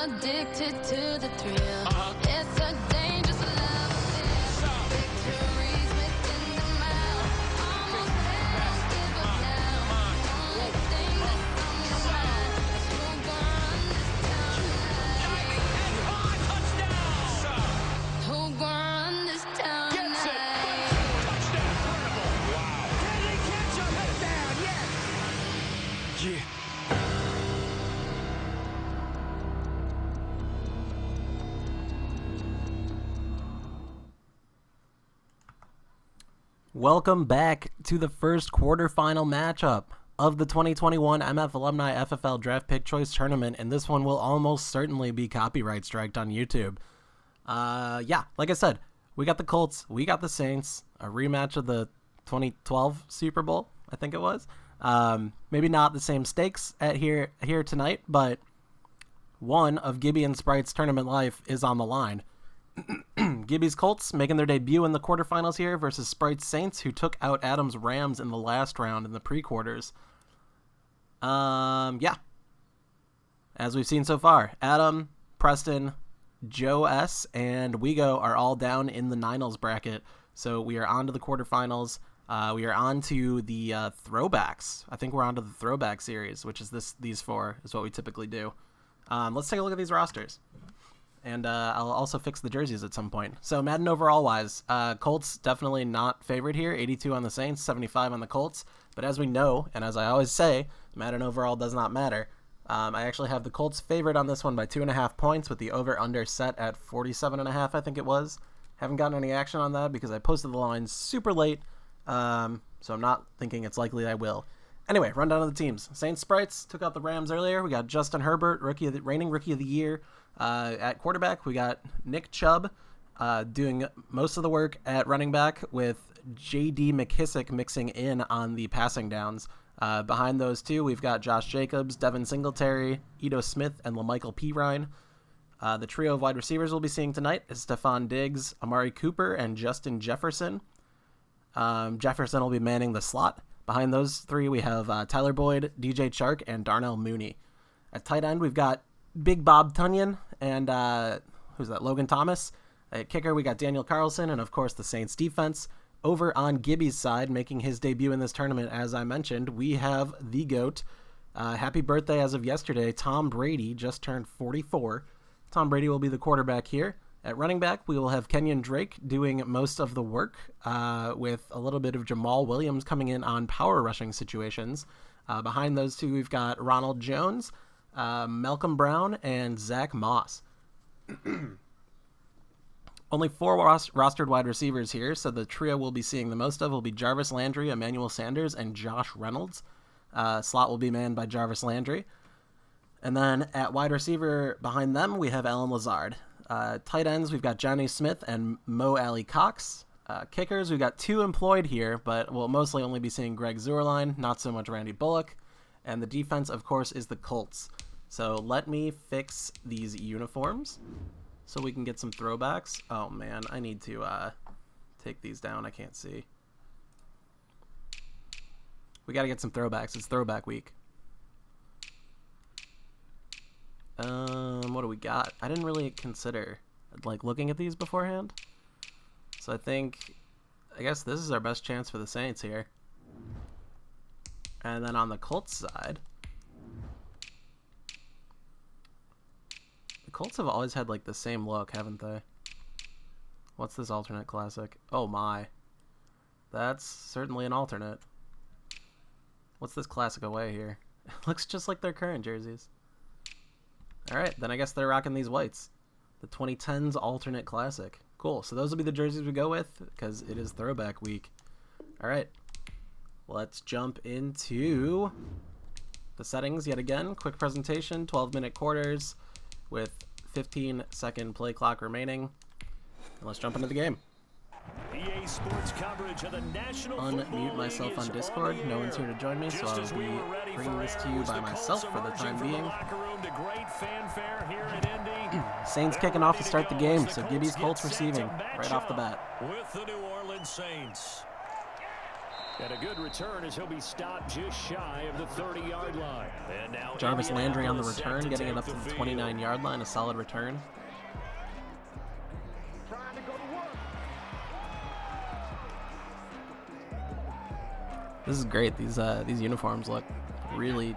addicted to the thrill. It's a dangerous love. Victories within the mile. Almost there, don't give up now. Only thing that's on my mind is who's gonna run this town tonight. Who's gonna run this town tonight? Can they catch him? Touchdown, yes! Yeah. Welcome back to the first quarterfinal matchup of the 2021 MF Alumni FFL Draft Pick Choice Tournament, and this one will almost certainly be copyright striked on YouTube. Yeah, like I said, we got the Colts, we got the Saints, a rematch of the 2012 Super Bowl, I think it was. Maybe not the same stakes at here tonight, but one of Gibby and Sprite's tournament life is on the line. Gibby's Colts making their debut in the quarterfinals here versus Sprite's Saints, who took out Adam's Rams in the last round in the pre-quarters. Yeah. As we've seen so far, Adam, Preston, Joe S, and Wego are all down in the Niners bracket. So we are on to the quarterfinals. We are on to the throwbacks. I think we're on to the throwback series, which is these four is what we typically do. Let's take a look at these rosters. And I'll also fix the jerseys at some point. So Madden overall-wise, Colts definitely not favored here. 82 on the Saints, 75 on the Colts. But as we know, and as I always say, Madden overall does not matter. I actually have the Colts favored on this one by 2.5 points with the over-under set at 47.5, I think it was. Haven't gotten any action on that because I posted the lines super late, so I'm not thinking it's likely I will. Anyway, rundown of the teams. Saints Sprites took out the Rams earlier. We got Justin Herbert, reigning Rookie of the Year. At quarterback, we got Nick Chubb doing most of the work at running back, with J.D. McKissick mixing in on the passing downs. Behind those two, we've got Josh Jacobs, Devin Singletary, Ito Smith, and LaMichael Pirine. The trio of wide receivers we'll be seeing tonight is Stephon Diggs, Amari Cooper, and Justin Jefferson. Jefferson will be manning the slot. Behind those three, we have Tyler Boyd, DJ Chark, and Darnell Mooney. At tight end, we've got Big Bob Tunyon and who's that? Logan Thomas. At kicker, we got Daniel Carlson, and of course the Saints defense. Over on Gibby's side, making his debut in this tournament, as I mentioned, we have the GOAT. Happy birthday as of yesterday. Tom Brady just turned 44. Tom Brady will be the quarterback here. At running back, we will have Kenyon Drake doing most of the work, with a little bit of Jamal Williams coming in on power rushing situations. Behind those two, we've got Ronald Jones, Malcolm Brown, and Zach Moss. Only 4 rostered wide receivers here, so the trio we'll be seeing the most of will be Jarvis Landry, Emmanuel Sanders, and Josh Reynolds. Slot will be manned by Jarvis Landry. And then at wide receiver behind them, we have Alan Lazard. Tight ends, we've got Johnny Smith and Mo Alley Cox. Kickers, we've got 2 employed here, but we'll mostly only be seeing Greg Zuerlein, not so much Randy Bullock. And the defense, of course, is the Colts. So let me fix these uniforms so we can get some throwbacks. Oh, man, I need to take these down. I can't see. We got to get some throwbacks. It's throwback week. What do we got? I didn't really consider, looking at these beforehand. So I guess this is our best chance for the Saints here. And then on the Colts side, the Colts have always had the same look, haven't they? What's this alternate classic? Oh my. That's certainly an alternate. What's this classic away here? It looks just like their current jerseys. Alright, then I guess they're rocking these whites. The 2010s alternate classic. Cool, so those will be the jerseys we go with, because it is throwback week. Alright. Let's jump into the settings yet again. Quick presentation, 12-minute quarters with 15-second play clock remaining. And let's jump into the game. EA Sports coverage of the National Unmute myself on Discord. No one's here to join me, so I'll be bringing this to you by myself for the time being. Saints kicking off to start the game, so Gibby's Colts receiving right off the bat. With the New Orleans Saints. And a good return as he'll be stopped just shy of the 30-yard line. And now Jarvis Landry on the Indianapolis set return, to getting it take up to the field. 29-yard line. A solid return. Trying to go to work. This is great. These uniforms look really,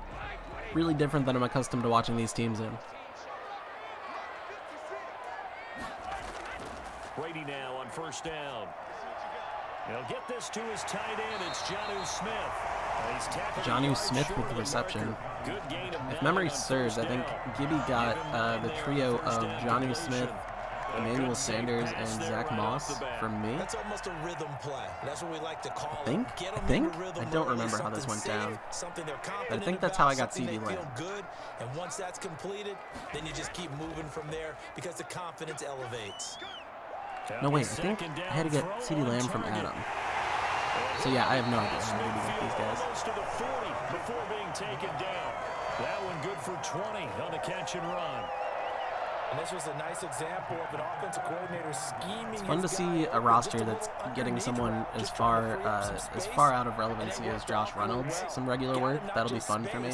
really different than I'm accustomed to watching these teams in. Brady now on first down. He'll get this to his tight end. It's Jonnu Smith. He's tackled Jonnu a yard Smith short with the of reception. marker. Good gain of If 9 memory on serves, first I think down. Gibby got Given 9 the there trio on first of down Jonnu completion. Smith, A Emmanuel good safe Sanders, pass and there Zach right Moss off the bat. from me. That's almost a rhythm play. That's what we like to call I think. it. Get I 'em think. into rhythm I don't early, remember how this something went safe, down. Something they're I confident think that's about, how I got something CD they feel Lamb. good, and once that's completed, then you just keep moving from there because the confidence elevates. No, wait. I think I had to get CD Lamb from Adam. So yeah, I have no idea how to get these guys. Almost to the 40 before being taken down. That one good for 20 on the catch and run. And this was a nice example of an offensive coordinator scheming. It's fun to see a roster that's getting someone as far out of relevancy as Josh Reynolds some regular work. That'll be fun for me.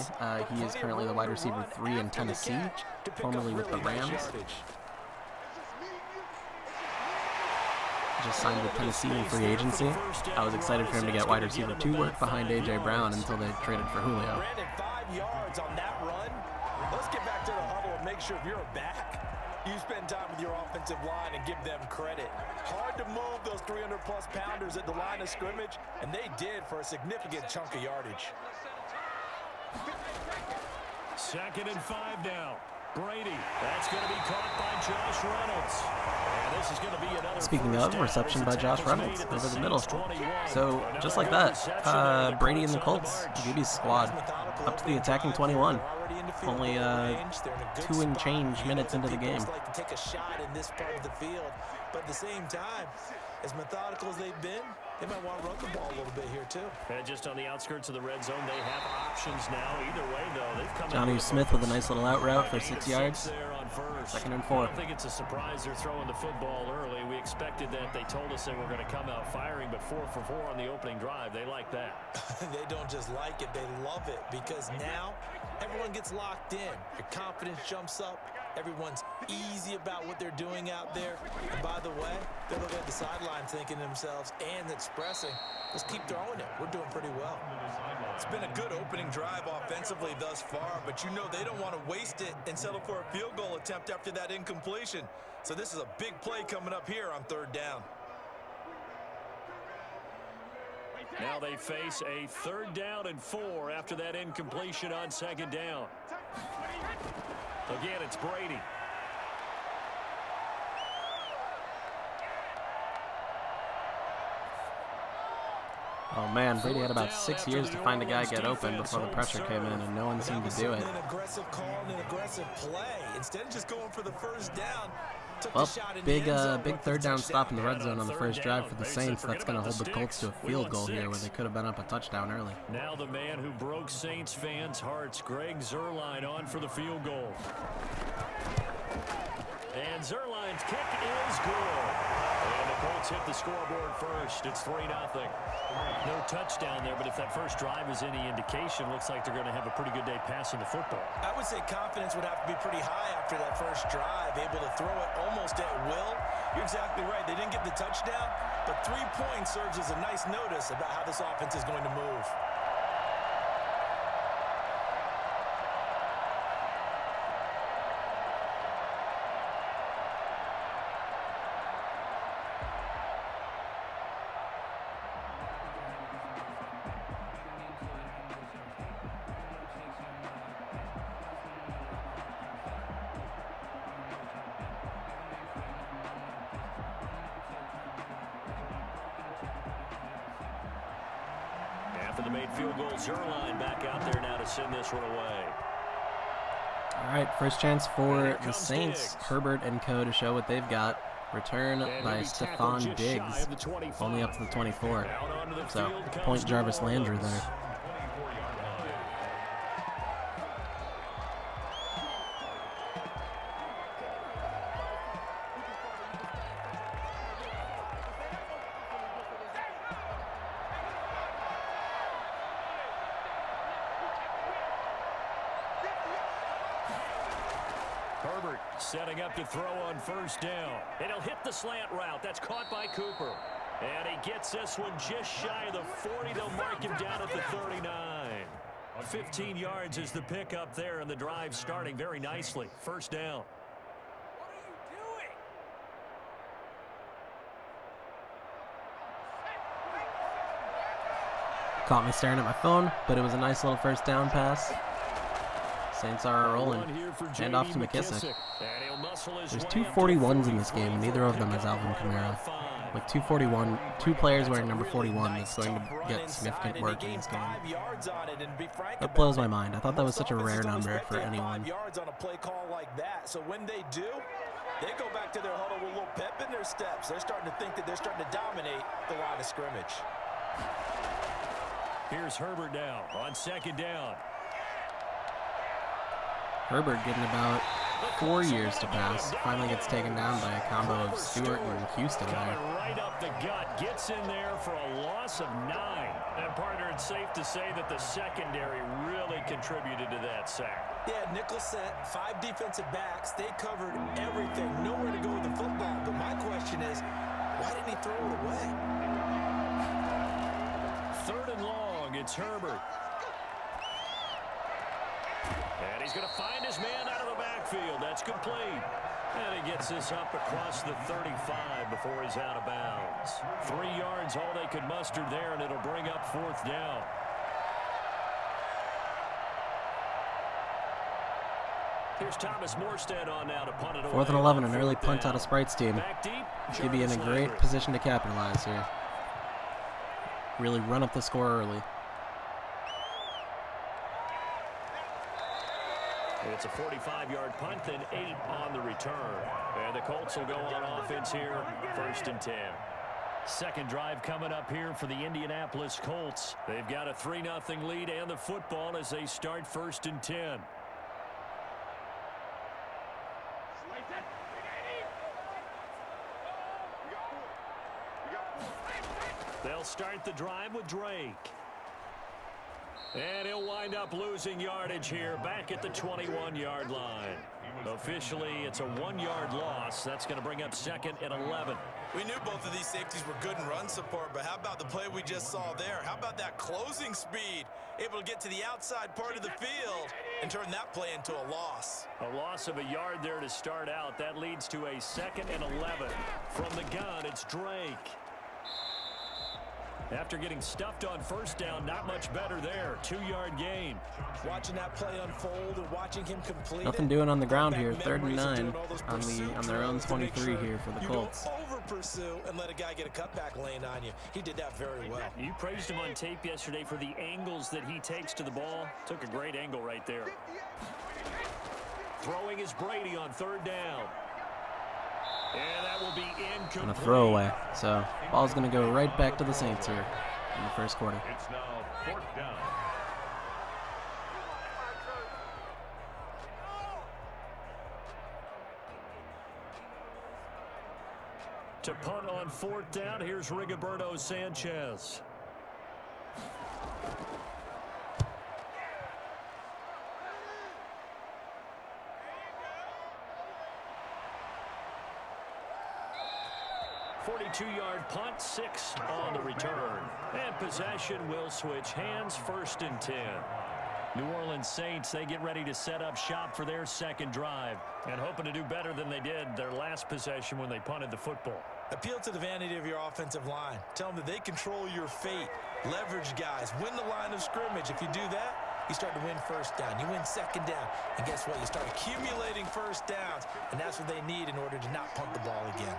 He is currently the wide receiver 3 in Tennessee, formerly with the Rams. Just signed with Tennessee in free agency. I was excited for him to get wide receiver 2 work behind A.J. Brown until they traded for Julio. Brandon, 5 yards on that run. Let's get back to the huddle and make sure if you're a back, you spend time with your offensive line and give them credit. Hard to move those 300-plus pounders at the line of scrimmage, and they did for a significant chunk of yardage. 2nd and 5 now. Brady. That's going to be caught by Josh Reynolds. And this is going to be another Speaking first of, down reception as by the Josh tackle's Reynolds made at over the Saints middle. 21. So Another just like good that, reception there. Brady and the on Colts, march. Gibby's squad, up to the attacking 21. Only 2 and change minutes into the game. Like to take a shot in this part of the field, but at the same time, as methodical as they've been, they might want to run the ball a little bit here too. And just on the outskirts of the red zone, they have options now. Either way, though, they've come Jonnu Smith with a nice little out route for 6 yards. There on first. 2nd and I 4. don't think it's a surprise they're throwing the football early. We expected that. They told us they were going to come out firing, but 4 for 4 on the opening drive. They like that. They don't just like it, they love it, because now everyone gets locked in. Your confidence jumps up. Everyone's easy about what they're doing out there. And by the way, they're looking at the sideline thinking to themselves and expressing, let's keep throwing it. We're doing pretty well. It's been a good opening drive offensively thus far, but you know they don't want to waste it and settle for a field goal attempt after that incompletion. So this is a big play coming up here on 3rd down. Now they face a 3rd down and 4 after that incompletion on 2nd down. Again, it's Brady. Oh man, Brady had about 6 years to find a guy get open before the pressure came in, and no one seemed to do it. An aggressive call and an aggressive play. Instead of just going for the first down, took Well, the shot in the end zone, big went for 3rd down touchdown. stop in the red zone on the first drive for the Saints. That's going to hold the Colts to a field goal here where they could have been up a touchdown early. Now the man who broke Saints fans' hearts, Greg Zuerlein, on for the field goal. And Zuerlein's kick is good. And the Colts hit the scoreboard first. It's 3-0. No touchdown there, but if that first drive is any indication, looks like they're going to have a pretty good day passing the football. I would say confidence would have to be pretty high after that first drive, able to throw it almost at will. You're exactly right. They didn't get the touchdown, but 3 points serves as a nice notice about how this offense is going to move. After the made field goal, Zuerlein back out there now to send this one away. All right, first chance for the Saints, Herbert and co. to show what they've got. Return And by he'll be tackled Stephon just shy Diggs, of the 25. only up to the 24. Out onto the So, field comes point Jarvis New Landry Orleans. there. Setting up to throw on first down. And he'll hit the slant route. That's caught by Cooper. And he gets this one just shy of the 40. They'll mark him down at the 39. 15 yards is the pickup there, and the drive starting very nicely. First down. Caught me staring at my phone, but it was a nice little first down pass. Saints are rolling. Hand off to McKissick. There's two 41s in this game, and neither of them is Alvin Kamara. Like 241, two players wearing number 41 that's going to get significant work in this game. That blows my mind. I thought that was such a rare number for anyone. Yards on a play call like that. So when they do, they go back to their huddle with a little pep in their steps. They're starting to think that they're starting to dominate the line of scrimmage. Here's Herbert now on second down. Herbert getting about 4 years to pass. Finally gets taken down by a combo of Stewart and Houston there. Right up the gut. Gets in there for a loss of 9. And partner, it's safe to say that the secondary really contributed to that sack. Yeah, nickel set, 5 defensive backs. They covered everything. Nowhere to go with the football. But my question is, why didn't he throw it away? Third and long. It's Herbert. And he's going to find his man out of the backfield. That's complete. And he gets this up across the 35 before he's out of bounds. 3 yards, all they could muster there, and it'll bring up fourth down. Here's Thomas Morstead on now to punt it away. 4th and 11, an early punt out of Sprite's team. Back deep. Gibby in a great position to capitalize here. Really run up the score early. It's a 45-yard punt, then 8 on the return. And the Colts will go on offense here, 1st and 10. Second drive coming up here for the Indianapolis Colts. They've got a 3-0 lead and the football as they start 1st and 10. They'll start the drive with Drake. And he'll wind up losing yardage here back at the 21-yard line. Officially, it's a 1-yard loss. That's going to bring up 2nd and 11. We knew both of these safeties were good in run support, but how about the play we just saw there? How about that closing speed? Able to get to the outside part of the field and turn that play into a loss. A loss of a yard there to start out. That leads to a 2nd and 11. From the gun, it's Drake. After getting stuffed on first down, not much better there. 2-yard gain. Watching that play unfold and watching him complete. Nothing doing on the ground here. 3rd and 9 on their own 23 here for the Colts. You don't over-pursue and let a guy get a cutback lane on you. He did that very well. You praised him on tape yesterday for the angles that he takes to the ball. Took a great angle right there. Throwing is Brady on 3rd down. And that will be incomplete. And a throwaway. So, ball's going to go right back to the Saints here in the first quarter. It's now 4th down. To punt on 4th down, here's Rigoberto Sanchez. Two-yard punt, 6 on the return. And possession will switch hands, 1st and 10. New Orleans Saints, they get ready to set up shop for their second drive and hoping to do better than they did their last possession when they punted the football. Appeal to the vanity of your offensive line. Tell them that they control your fate. Leverage guys. Win the line of scrimmage. If you do that, you start to win first down. You win second down. And guess what? You start accumulating first downs. And that's what they need in order to not punt the ball again.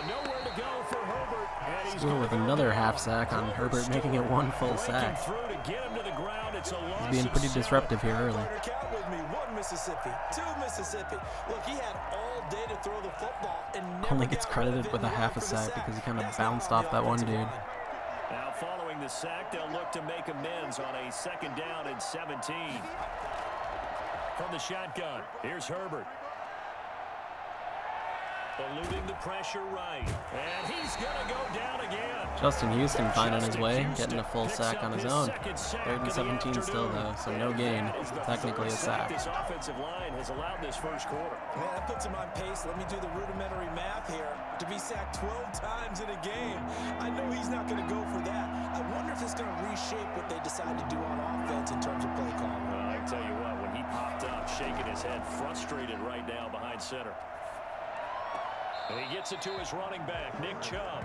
Nowhere to go for Herbert. And he's Still with another half sack on Herbert, making it 1 full sack. He's being pretty disruptive here early. Count with me. 1 Mississippi, 2 Mississippi. Look, he had all day to throw the football and never Only gets credited with a half a sack because he kind of bounced off that one dude. Now following the sack, they'll look to make amends on a 2nd down and 17. From the shotgun, here's Herbert. Eluding the pressure right. And he's going to go down again. Justin Houston finding his Justin way, Houston getting a full picks sack up on his his own. second sack 3rd of and the 17 still, afternoon. though, so no gain. That is the Technically a third sack sack. this offensive line has allowed this first quarter. Man, that puts him on pace. Let me do the rudimentary math here. To be sacked 12 times in a game, I know he's not going to go for that. I wonder if it's going to reshape what they decide to do on offense in terms of play calling. Well, I can tell you what, when he popped up, shaking his head, frustrated right now behind center. And he gets it to his running back, Nick Chubb.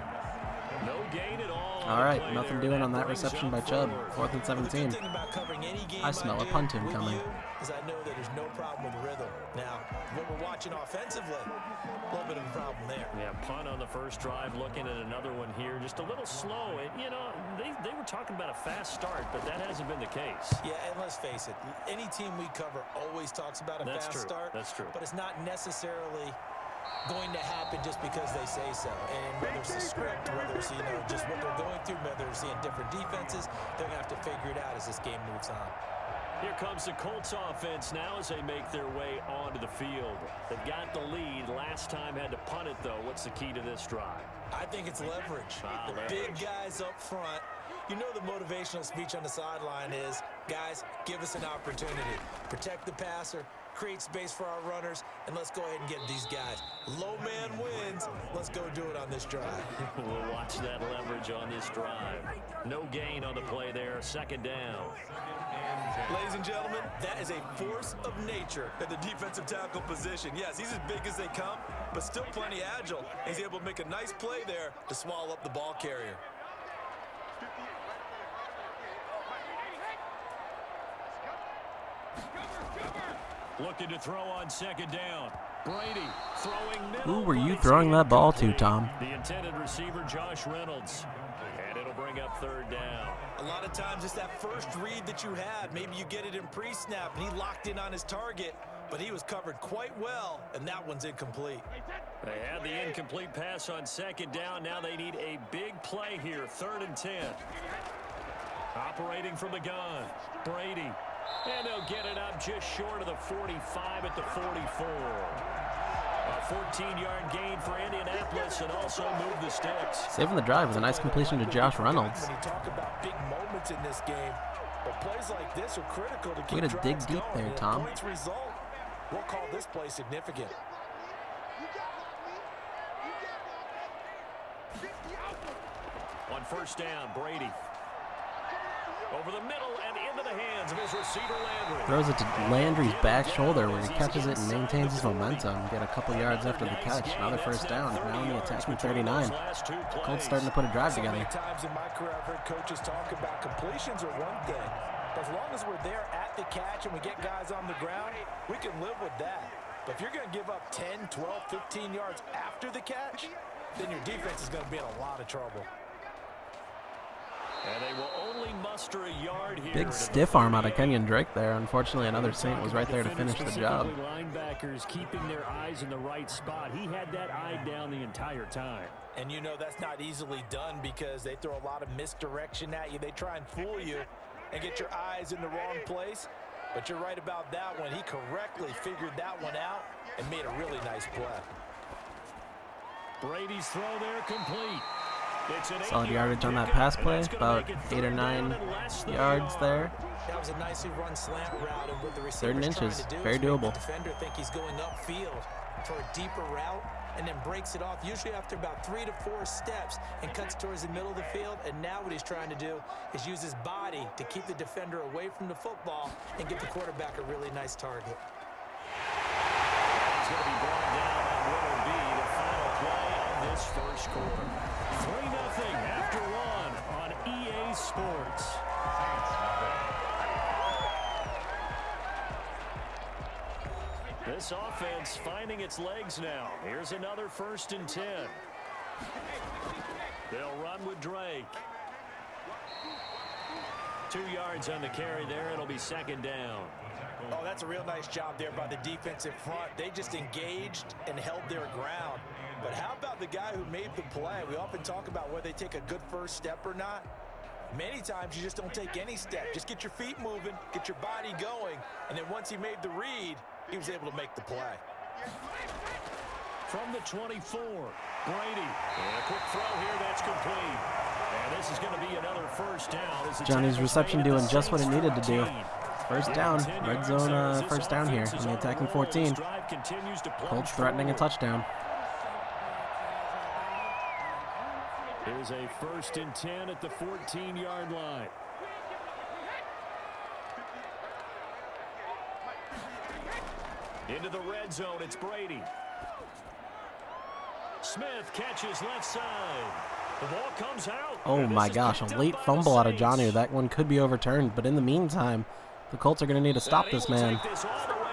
No gain at all. All right, nothing doing on that reception by Chubb. 4th and The 17. good thing about covering any game I smell a do punt with incoming. you is I know that there's no problem with rhythm. Now, what we're watching offensively, a little bit of a problem there. Yeah, punt on the first drive, looking at another one here. Just a little slow. You know, they were talking about a fast start, but that hasn't been the case. Yeah, and let's face it, any team we cover always talks about a fast start. That's true. But it's not necessarily going to happen just because they say so. And whether it's the script, whether it's, just what they're going through, whether they're seeing different defenses, they're going to have to figure it out as this game moves on. Here comes the Colts offense now as they make their way onto the field. They've got the lead. Last time had to punt it, though. What's the key to this drive? I think it's leverage. The Leverage. big guys up front. You know the motivational speech on the sideline is, guys, give us an opportunity. Protect the passer, create space for our runners, and let's go ahead and get these guys. Low man wins. Let's go do it on this drive. We'll watch that leverage on this drive. No gain on the play there. 2nd down. Ladies and gentlemen, that is a force of nature at the defensive tackle position. Yes, he's as big as they come, but still plenty agile. He's able to make a nice play there to swallow up the ball carrier. Looking to throw on 2nd down. Brady throwing middle. Who were you but throwing it's that ball to, incomplete. Tom? The intended receiver, Josh Reynolds. And it'll bring up 3rd down. A lot of times it's that first read that you had. Maybe you get it in pre-snap, and he locked in on his target, but he was covered quite well, and that one's incomplete. They had the incomplete pass on 2nd down. Now they need a big play here. 3rd and 10. Operating from the gun. Brady. And they'll get it up just short of the 45 at the 44. A 14-yard gain for Indianapolis and also move the sticks. Saving the drive was a nice completion to Josh Reynolds. When you talk about big moments in this game, but plays like this are critical to keep Way to dig drives deep going. there, And a Tom. points result, we'll call this play significant. On 1st down, Brady. Over the middle and into the hands of his receiver, Landry. Throws it to Landry's back shoulder where he catches it and maintains his momentum. Get a couple yards after the catch. Another 1st down. Now in the attacking 39. Colts starting to put a drive So many together. times in my career, I've heard coaches talk about completions are one thing. As long as we're there at the catch and we get guys on the ground, we can live with that. But if you're going to give up 10, 12, 15 yards after the catch, then your defense is going to be in a lot of trouble. And they will only muster a yard here. Big stiff arm out of Kenyon Drake there. Unfortunately, another Saint was right there to finish the job. Linebackers keeping their eyes in the right spot. He had that eye down the entire time. And you know that's not easily done because they throw a lot of misdirection at you. They try and fool you and get your eyes in the wrong place. But you're right about that one. He correctly figured that one out and made a really nice play. Brady's throw there complete. It's an Solid 8-yard yardage on that pickup, pass and play. that's gonna About make it 8 or 3rd 9 down and less than a yards yard. there. That was a nicely run slant route, and what the 3rd and receiver's trying inches. to do Very is make doable. the defender think he's going upfield for a deeper route and then breaks it off, usually after about 3 to 4 steps, and cuts towards the middle of the field. And now what he's trying to do is use his body to keep the defender away from the football and give the quarterback a really nice target. He's going to be brought down on what will be the final play of this first quarter. 3-0 after 1 on EA Sports. This offense finding its legs now. Here's another 1st and 10. They'll run with Drake. 2 yards on the carry there. It'll be 2nd down. Oh, that's a real nice job there by the defensive front. They just engaged and held their ground. But how about the guy who made the play? We often talk about whether they take a good first step or not. Many times you just don't take any step. Just get your feet moving, get your body going, and then once he made the read, he was able to make the play. From the 24, Brady. And a quick throw here, that's complete. And this is going to be another first down. As the Johnny's tackle's reception made at doing the just what it Saints needed to do. 14. First down, red zone first down here on the attacking 14. Colts threatening a touchdown. Here's a 1st and 10 at the 14-yard line. Into the red zone, it's Brady. Smith catches left side. The ball comes out. Oh my gosh, a late fumble out of Johnny. That one could be overturned, but in the meantime, the Colts are going to need to stop this man.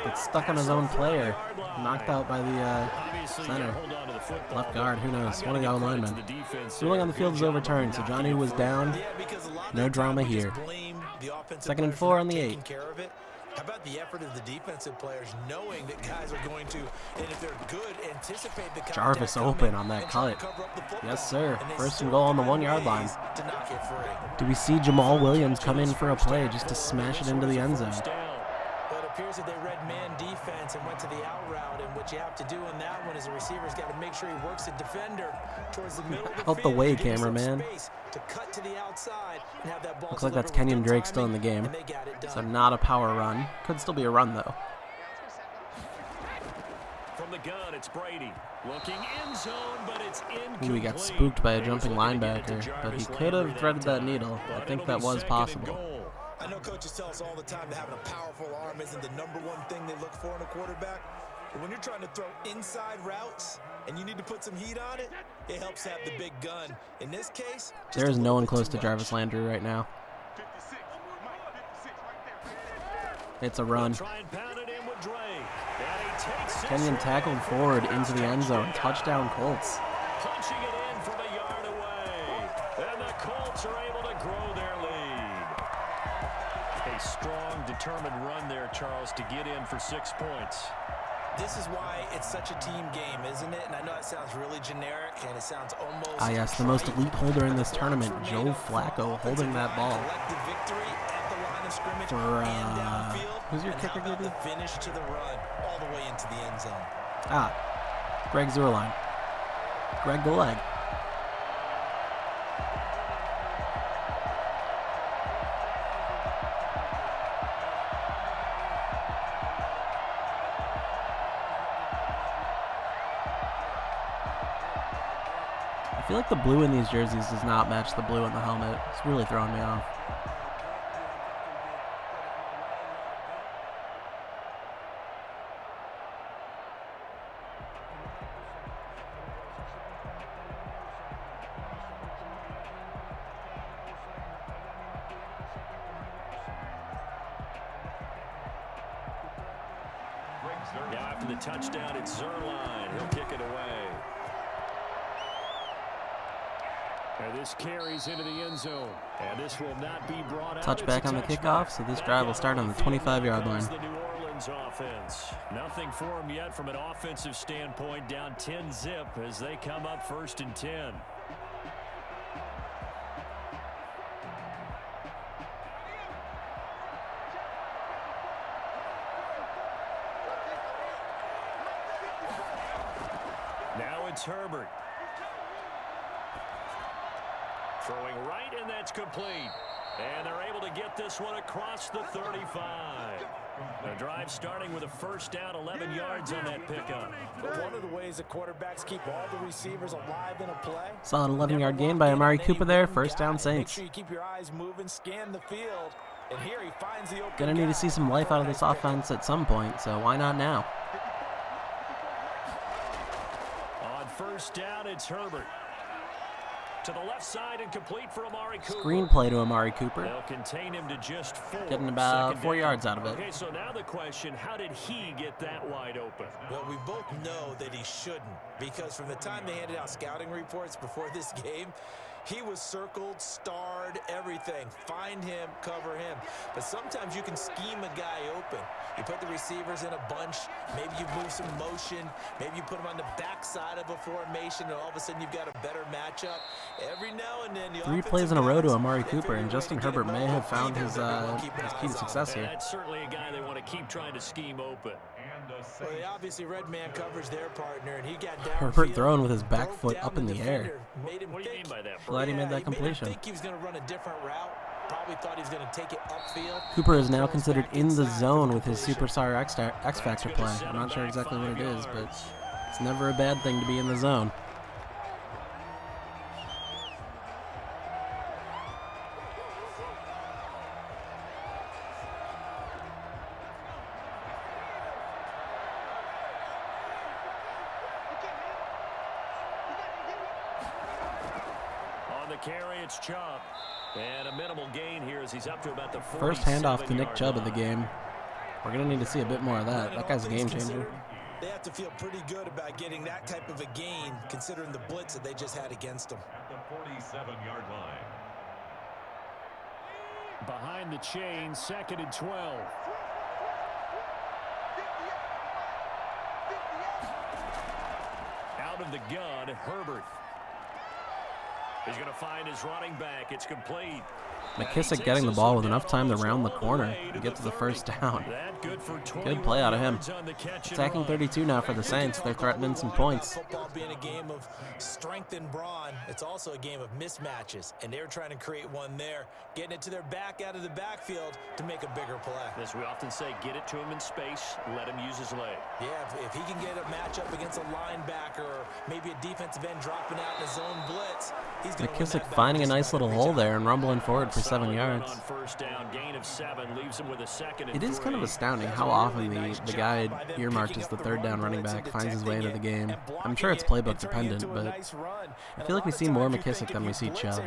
It's stuck on his own player. Knocked out by the center. Left guard, who knows? One of the linemen. Ruling on the field is overturned, so Johnny was down. No drama here. 2nd and 4 on the 8. How about the effort of the defensive players knowing that guys are going to, and if they're good, anticipate the contact Jarvis coming open on that and try to cut. cover up the football. Yes, sir. And they 1st still and goal on the find 1-yard line. ways to knock it free. Do we see Jamal Williams come in for a play just to smash it into the end zone? Well, it appears that they read man defense and went to the out route, and what you have to do in that one is the receiver's got to make sure he works the defender towards the middle of the Out the field way, to give him some cameraman. space to cut to the outside and have that ball Looks like that's delivered with Kenyon good Drake still in the timing, game. and they got it done. So not a power run. Could still be a run, though. From the gun, it's Brady. Looking end zone, but it's incomplete. Ooh, he got spooked by a jumping linebacker, but he could have threaded that needle. I think that was possible. I know coaches tell us all the time that having a powerful arm isn't the #1 thing they look for in a quarterback. But when you're trying to throw inside routes and you need to put some heat on it, it helps to have the big gun. In this case, There is no one close to Jarvis Landry right now. It's a run. Kenyon tackled forward into the end zone. Touchdown Colts. Punching it in from a yard away. And the Colts are able to grow their lead. A strong, determined run there, Charles, to get in for 6 points. this is why it's such a team game, isn't it? And I know it sounds really generic and it sounds almost Ah, yes, the most elite holder in this tournament, Joe Flacco, holding that ball. Collective victory at the line of scrimmage For, and downfield. who's your And kicker, how about Gibby? the finish to the run all the way into the end zone? Ah, Greg Zuerlein. Greg the leg. I feel like the blue in these jerseys does not match the blue in the helmet. It's really throwing me off. Now after the touchdown, it's Zuerlein. He'll kick it away. And this carries into the end zone. And this will not be brought out. Touchback on the kickoff, so this drive will start on the 25-yard line. The New Orleans offense. Nothing for them yet from an offensive standpoint. Down 10-zip as they come up 1st and 10. Now it's Herbert. Throwing right, and that's complete. And they're able to get this one across the 35. The drive starting with a first down, 11 yards on that pickup. But one of the ways the quarterbacks keep all the receivers alive in a play. Solid 11-yard gain by Amari Cooper there. First down, Make Saints. sure you keep your eyes moving, scan the field. And here he finds the open Gonna need to guy. see some life out of this offense at some point, so why not now? On first down, it's Herbert. To the left side and complete for Amari Cooper. Screenplay to Amari Cooper. They'll contain him to just 4. Getting about Second 4 down. yards out of it. Okay, so now the question, how did he get that wide open? Well, we both know that he shouldn't, because from the time they handed out scouting reports before this game, He was circled, starred, everything. Find him, cover him. But sometimes you can scheme a guy open. You put the receivers in a bunch. Maybe you move some motion. Maybe you put them on the backside of a formation, and all of a sudden you've got a better matchup. Every now and then, the 3 plays in a row to Amari Cooper, and Justin Herbert may have found his key to success here. That's certainly a guy they want to keep trying to scheme open. Well, they obviously red man covers their partner, and he got down. Herbert throwing with his back foot up in the air. What do you mean by that? Glad he made that completion. I think he was going to run a different route. Probably thought he was going to take it upfield. Cooper is now considered in the zone with his Superstar X Factor play. I'm not sure exactly what it is, but it's never a bad thing to be in the zone. On the carry, it's Chubb. And a minimal gain here as he's up to about the first handoff to Nick Chubb of the game. We're going to need to see a bit more of that. That guy's a game changer. They have to feel pretty good about getting that type of a gain, considering the blitz that they just had against them. At the 47-yard line. Behind the chain, 2nd and 12. Out of the gun, Herbert. He's going to find his running back. It's complete. McKissick getting the ball with enough time to round the corner and get to the first down. Good play out of him. Attacking 32 now for the Saints. They're threatening some points. Football being a game of strength and brawn, it's also a game of mismatches, and they're trying to create one there, getting it to their back out of the backfield to make a bigger play. As we often say, get it to him in space, let him use his leg. Yeah, if he can get a matchup against a linebacker or maybe a defensive end dropping out in a zone blitz, he's going to win that McKissick battle finding a just nice about little every hole time. there and rumbling forward for 7 yards. On first down, gain of 7, leaves him with a 2nd and It is 3. kind of astounding how often the guy earmarked as the 3rd down running back finds his way into the game. I'm sure it's playbook dependent, but I feel like we see more McKissick than we see Chubb.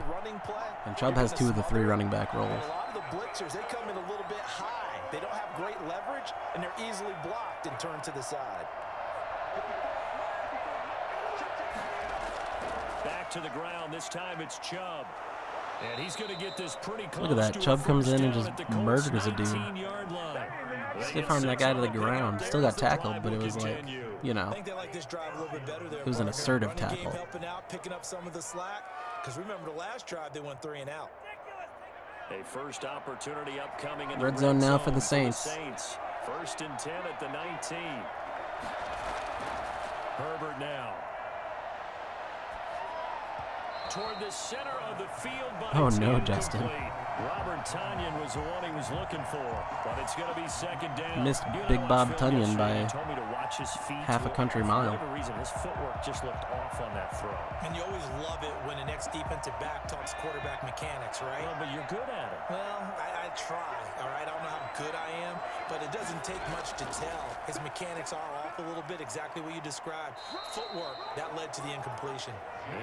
And Chubb has 2 of the 3 running back roles. A lot of the blitzers, they come in a little bit high. They don't have great leverage, and they're easily blocked and turned to the side. Back to the ground. This time it's Chubb. And he's going to get this pretty close. Look at that. to a Chubb comes first in and down just at the Colts murders a dude. 19-yard line. Stiff armed that guy to the ground. Still got tackled, but it was like, you know, I think they like this drive a little bit better there. it was an assertive Running game tackle. helping out, picking up some of the slack. Because remember the last drive they went 3 and out. A first opportunity upcoming in the Red zone now for the zone Saints. 1st and 10 at the 19. Herbert now. Toward the center of the field, but Oh, it's no, incomplete. Justin. Robert Tonyan was the one he was looking for, but it's going to be 2nd down. Missed You know, Big I Bob watched Tonyan film by yesterday. He told me to watch his feet. half a country mile. For whatever reason, his footwork just looked off on that throw. And you always love it when an ex-defensive back talks quarterback mechanics, right? Well, but you're good at it. Well, I try, all right? I don't know how good I am, but it doesn't take much to tell. His mechanics are off a little bit, exactly what you described. Footwork, that led to the incompletion.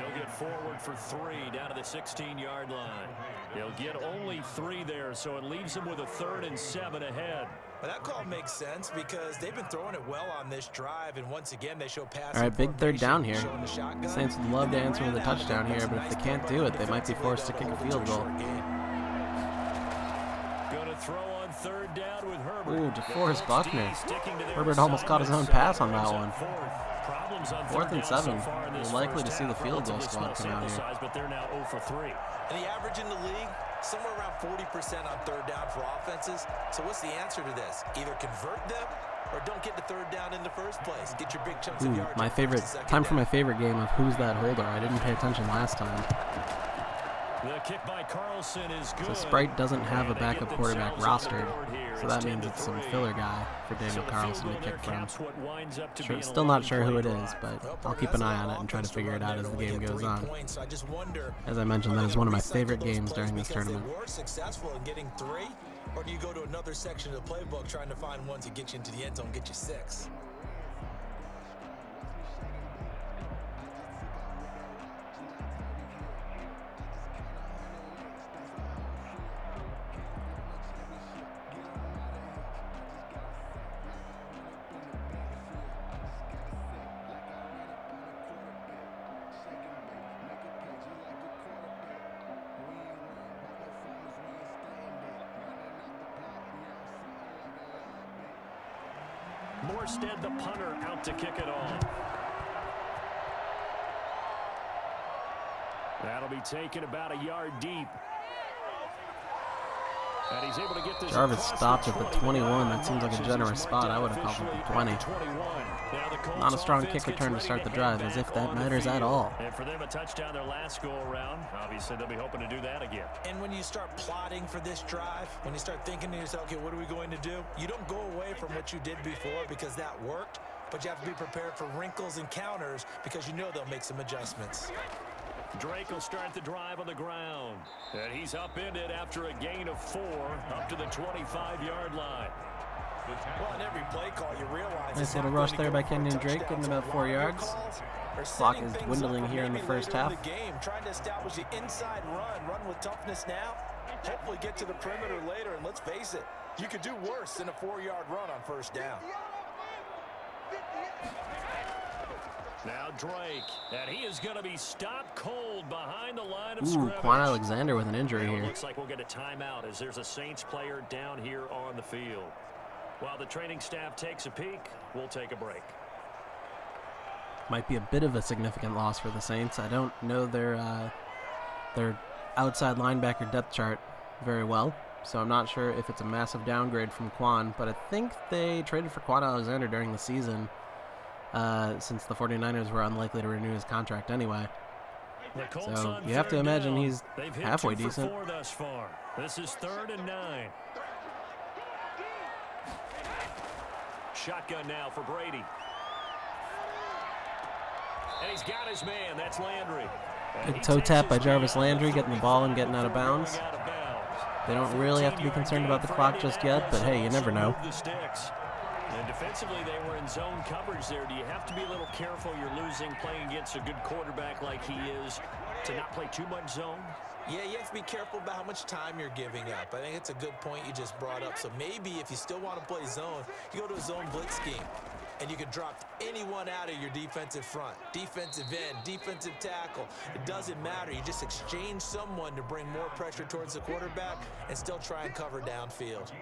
He'll get forward for 3 down to the 16-yard line. He'll get only 3 there, so it leaves him with a 3rd and 7 ahead. But that call makes sense because they've been throwing it well on this drive, and once again they show passing. All right, big 3rd down here. showing the shotgun. Saints would love to answer with a touchdown here, but if they can't do it, they might be forced to kick a field goal. Going to throw on 3rd down with Herbert. Ooh, DeForest Buckner. Sticking to their Herbert almost caught his own assignment. pass on that one. Problems on 4th and 3rd down 7. so far in this We're likely first to see the half. field goal Relatively squad small come out sample here. size, but they're now 0 for 3. And the average in the league, somewhere around 40% on 3rd down for offenses. So what's the answer to this? Either convert them or don't get the 3rd down in the first place. Get your big chunks of Ooh, yards. my on first favorite and second time for down. my favorite game of Who's That Holder. I didn't pay attention last time. The kick by Carlson is good. So Sprite doesn't have a And they backup get quarterback themselves on the rostered, board here. so that 10 means to it's some 3. filler guy for So Daniel the Carlson field to goal kick there from. counts what winds up to be Sure, an still not sure who it 11-play is, drive. but I'll keep an eye on it and try to figure it out as the game goes on. So I just wonder, As I mentioned, that is one of my favorite games during this tournament. They were successful in getting 3, or do you go to another section of the playbook trying to find ones that get you into the end zone, get you 6? Morstead, the punter, out to kick it off. That'll be taken about a yard deep. And he's able to get this. Jarvis stopped at the 21. That seems like a generous spot. I would have called it the 20. Not a strong kick return to start the drive, as if that matters at all. And for them, a touchdown their last go-around. Obviously, they'll be hoping to do that again. And when you start plotting for this drive, when you start thinking to yourself, okay, what are we going to do? You don't go away from what you did before because that worked, but you have to be prepared for wrinkles and counters because you know they'll make some adjustments. Drake will start the drive on the ground. And he's upended after a gain of 4 up to the 25-yard line. Well, in every play call, you realize Nice little rush there by Kenyon Drake, getting about 4 yards. Clock is dwindling here in the first half. Trying to establish the inside run with toughness now. Hopefully get to the perimeter later, and let's face it, you could do worse than a 4-yard run on first down. Now Drake, and he is going to be stopped cold behind the line of Ooh, scrimmage. Quan Alexander with an injury It here. looks like we'll get a timeout as there's a Saints player down here on the field. While the training staff takes a peek, we'll take a break. Might be a bit of a significant loss for the Saints. I don't know their outside linebacker depth chart very well, so I'm not sure if it's a massive downgrade from Quan, but I think they traded for Quan Alexander during the season since the 49ers were unlikely to renew his contract anyway. So you have to imagine he's halfway decent. Thus far. This is 3rd and 9. Shotgun now for Brady. And he's got his man. That's Landry. Good toe tap by Jarvis Landry, getting the ball and getting out of bounds. They don't really have to be concerned about the clock just yet, but hey, you never know. And defensively, they were in zone coverage there. Do you have to be a little careful? You're losing, playing against a good quarterback like he is, to not play too much zone? Yeah, you have to be careful about how much time you're giving up. I think it's a good point you just brought up. So maybe if you still want to play zone, you go to a zone blitz scheme. And you can drop anyone out of your defensive front, defensive end, defensive tackle. It doesn't matter. You just exchange someone to bring more pressure towards the quarterback and still try and cover downfield.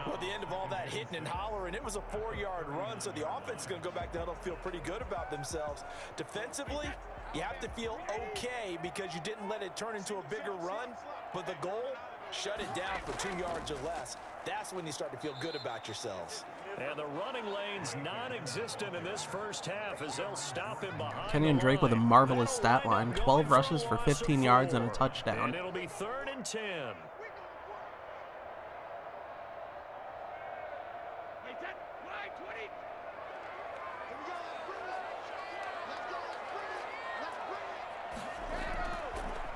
Well, at the end of all that hitting and hollering, it was a 4-yard run, so the offense is going to go back to huddle, feel pretty good about themselves. Defensively, you have to feel okay because you didn't let it turn into a bigger run, but the goal, shut it down for 2 yards or less. That's when you start to feel good about yourselves. And the running lane's non-existent in this first half as they'll stop him behind. Kenyon Drake with a marvelous stat line, 12 rushes for 15 yards and a touchdown. And it'll be 3rd and 10.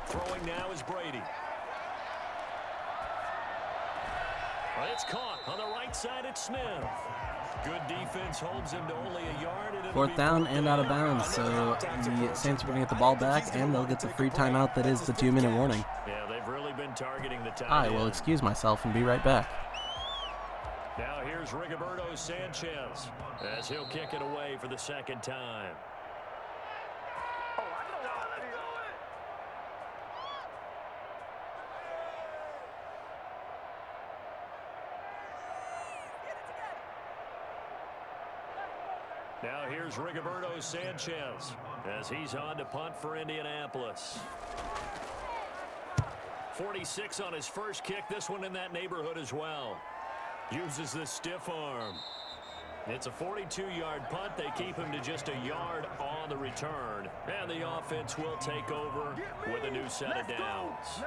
Throwing now is Brady. Well, it's caught on the right side at Smith. Good defense holds him to only a yard. And 4th down and out of bounds, so the Saints are going to get the ball back, and they'll get the free timeout that is the 2-minute warning. Yeah, they've really been targeting the tight I end. will excuse myself and be right back. Now here's Rigoberto Sanchez as he'll kick it away for the 2nd time. Now here's Rigoberto Sanchez as he's on to punt for Indianapolis. 46 on his first kick. This one in that neighborhood as well. Uses the stiff arm. It's a 42-yard punt. They keep him to just a yard on the return. And the offense will take over with a new set of downs.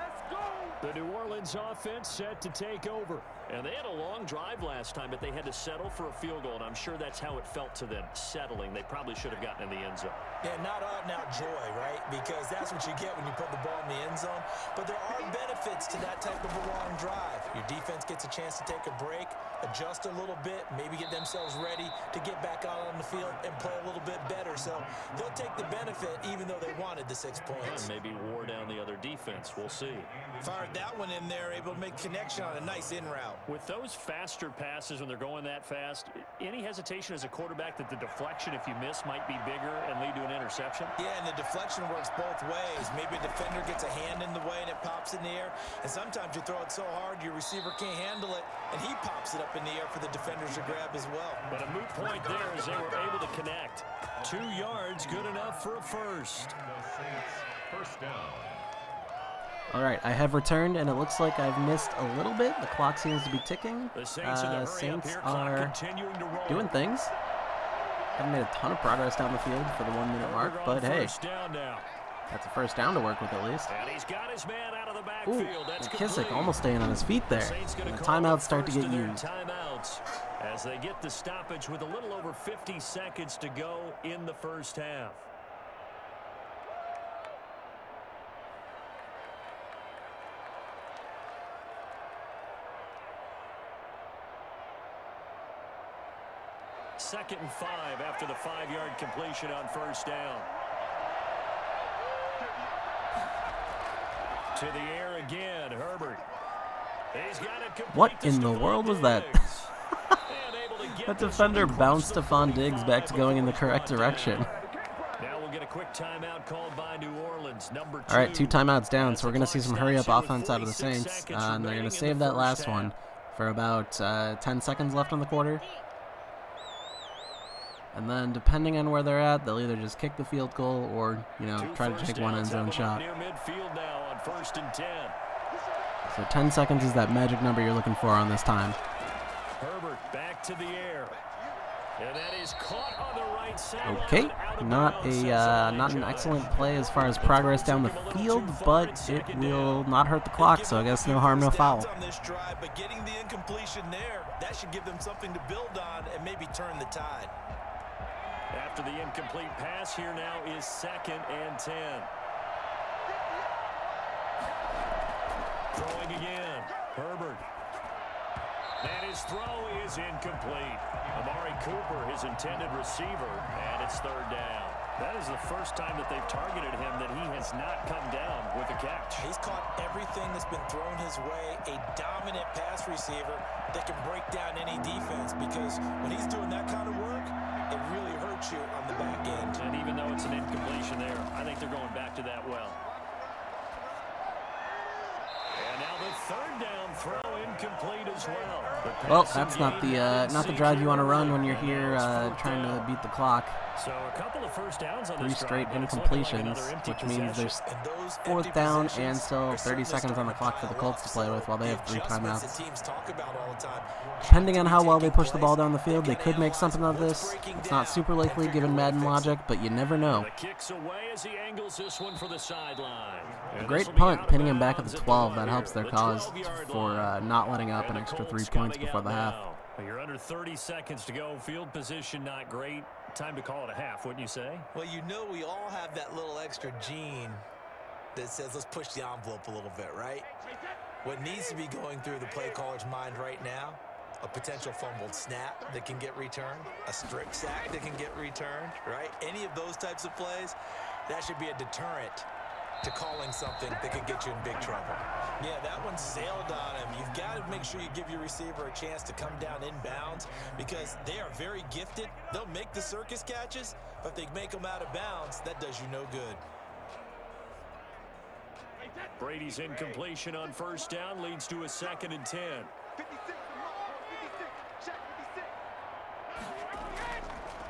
The New Orleans offense set to take over. And they had a long drive last time, but they had to settle for a field goal, and I'm sure that's how it felt to them, settling. They probably should have gotten in the end zone. Yeah, not out-and-out joy, right? Because that's what you get when you put the ball in the end zone. But there are benefits to that type of a long drive. Your defense gets a chance to take a break, adjust a little bit, maybe get themselves ready to get back out on the field and play a little bit better. So they'll take the benefit even though they wanted the 6 points. And maybe wore down the other defense. We'll see. Fired got that one in there, able to make connection on a nice in route. With those faster passes when they're going that fast, any hesitation as a quarterback that the deflection, if you miss, might be bigger and lead to an interception? Yeah, and the deflection works both ways. Maybe a defender gets a hand in the way and it pops in the air, and sometimes you throw it so hard your receiver can't handle it, and he pops it up in the air for the defenders to grab as well. But a moot point there as they were able to connect. 2 yards, good enough for a first. First down. All right, I have returned, and it looks like I've missed a little bit. The clock seems to be ticking. The Saints, in the hurry up Saints here, clock are continuing to roll. doing things. Haven't made a ton of progress down the field for the 1 minute mark, but hey, First down now. that's a first down to work with at least. And he's got his man out of the Ooh, backfield. That's McKissick complete. almost staying on his feet there. Saints gonna And the call timeouts up start to first get of their used. Timeouts as they get the stoppage with a little over 50 seconds to go in the first half. Second and 5 after the 5-yard completion on first down. To the air again, Herbert. He's got it complete. What to in the Stephon world was that? Diggs. And able to get That this defender one bounced across Stephon the Diggs back to going in the 35 correct before brought direction. down. Now we'll get a quick timeout called by New Orleans, number 2. All right, 2 timeouts down, As so we're the going to see clock some hurry-up stops here with offense out of the 46 Saints, seconds and they're remaining going in to the save that first last half. one for about 10 seconds left in the quarter. And then, depending on where they're at, they'll either just kick the field goal or, you know, 2 try to first take one end downs zone up shot. near midfield now on 1st and 10. So 10 seconds is that magic number you're looking for on this time. Herbert back to the air. And that is caught on the right side. Okay, not an excellent play as far as progress down the field, but it will not hurt the clock, so I guess no harm, no foul. On this drive, but getting the incompletion there, that should give them something to build on and maybe turn the tide. After the incomplete pass, here now is 2nd and 10. Throwing again, Herbert. And his throw is incomplete. Amari Cooper, his intended receiver, and it's 3rd down. That is the first time that they've targeted him that he has not come down with a catch. He's caught everything that's been thrown his way, a dominant pass receiver that can break down any defense, because when he's doing that kind of work, it really hurts you on the back end. And even though it's an incompletion there, I think they're going back to that well. And now the 3rd down throw incomplete as well. Well, that's not the drive you want to run when you're here trying to beat the clock. So a couple of first downs on 3 this straight drive, but it's looking like another incompletions, empty which means there's And those 4th empty down possessions and still are 30 certainly seconds on the starting clock for the to Colts to play with while they have 3 adjustments that timeouts. teams talk about all the time. Depending on how well they push the ball down the field, they could make something of this. It's not super likely given Madden logic, but you never know. The kicks away as he angles this one for the sideline. A great punt, pinning him back at the 12. That helps their cause for not letting up an extra 3 points before the half. You're under 30 seconds to go. Field position not great. Time to call it a half, wouldn't you say? Well, you know we all have that little extra gene that says let's push the envelope a little bit, right? What needs to be going through the play caller's mind right now, a potential fumbled snap that can get returned, a strip sack that can get returned, right? Any of those types of plays, that should be a deterrent to calling something that could get you in big trouble. Yeah, that one sailed on him. You've got to make sure you give your receiver a chance to come down inbounds, because they are very gifted. They'll make the circus catches, but if they make them out of bounds, that does you no good. Brady's incompletion on 1st down leads to a 2nd and 10.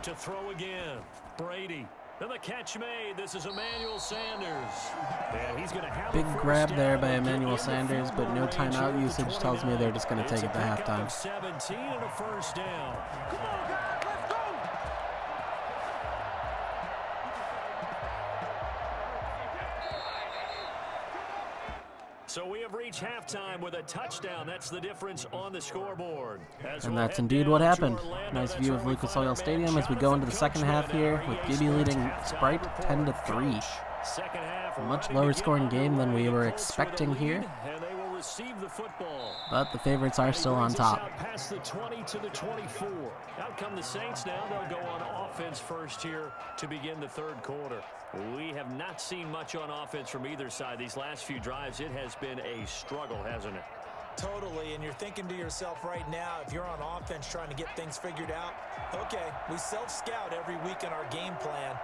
To throw again, Brady. And the catch made. This is Emmanuel Sanders. And he's going to have Big a first grab down there by and get Emmanuel in the Sanders, field but goal no range timeout here at usage the tells me they're just going to 29. take it to It's a pickup halftime. of 17 and a first down. So we have reached halftime with a touchdown. That's the difference on the scoreboard. And that's indeed what happened. Nice view of Lucas Oil Stadium as we go into the second half here with Gibby leading Sprite 10-3. A much lower scoring game than we were expecting here, but the favorites are still on top. Past the 20 to the 24. Out come the Saints now. They'll go on offense. offense first here to begin the third quarter. We have not seen much on offense from either side. These last few drives, it has been a struggle, hasn't it? Totally, and you're thinking to yourself right now, if you're on offense trying to get things figured out, okay, we self-scout every week in our game plan.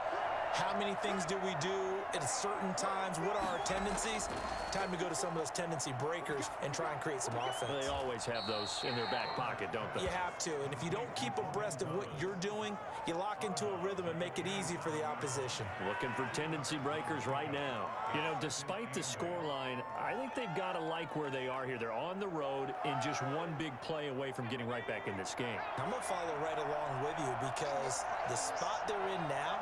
How many things do we do at certain times? What are our tendencies? Time to go to some of those tendency breakers and try and create some offense. They always have those in their back pocket, don't they? You have to, and if you don't keep abreast of what you're doing, you lock into a rhythm and make it easy for the opposition. Looking for tendency breakers right now. You know, despite the scoreline, I think they've got to like where they are here. They're on the road and just one big play away from getting right back in this game. I'm going to follow right along with you because the spot they're in now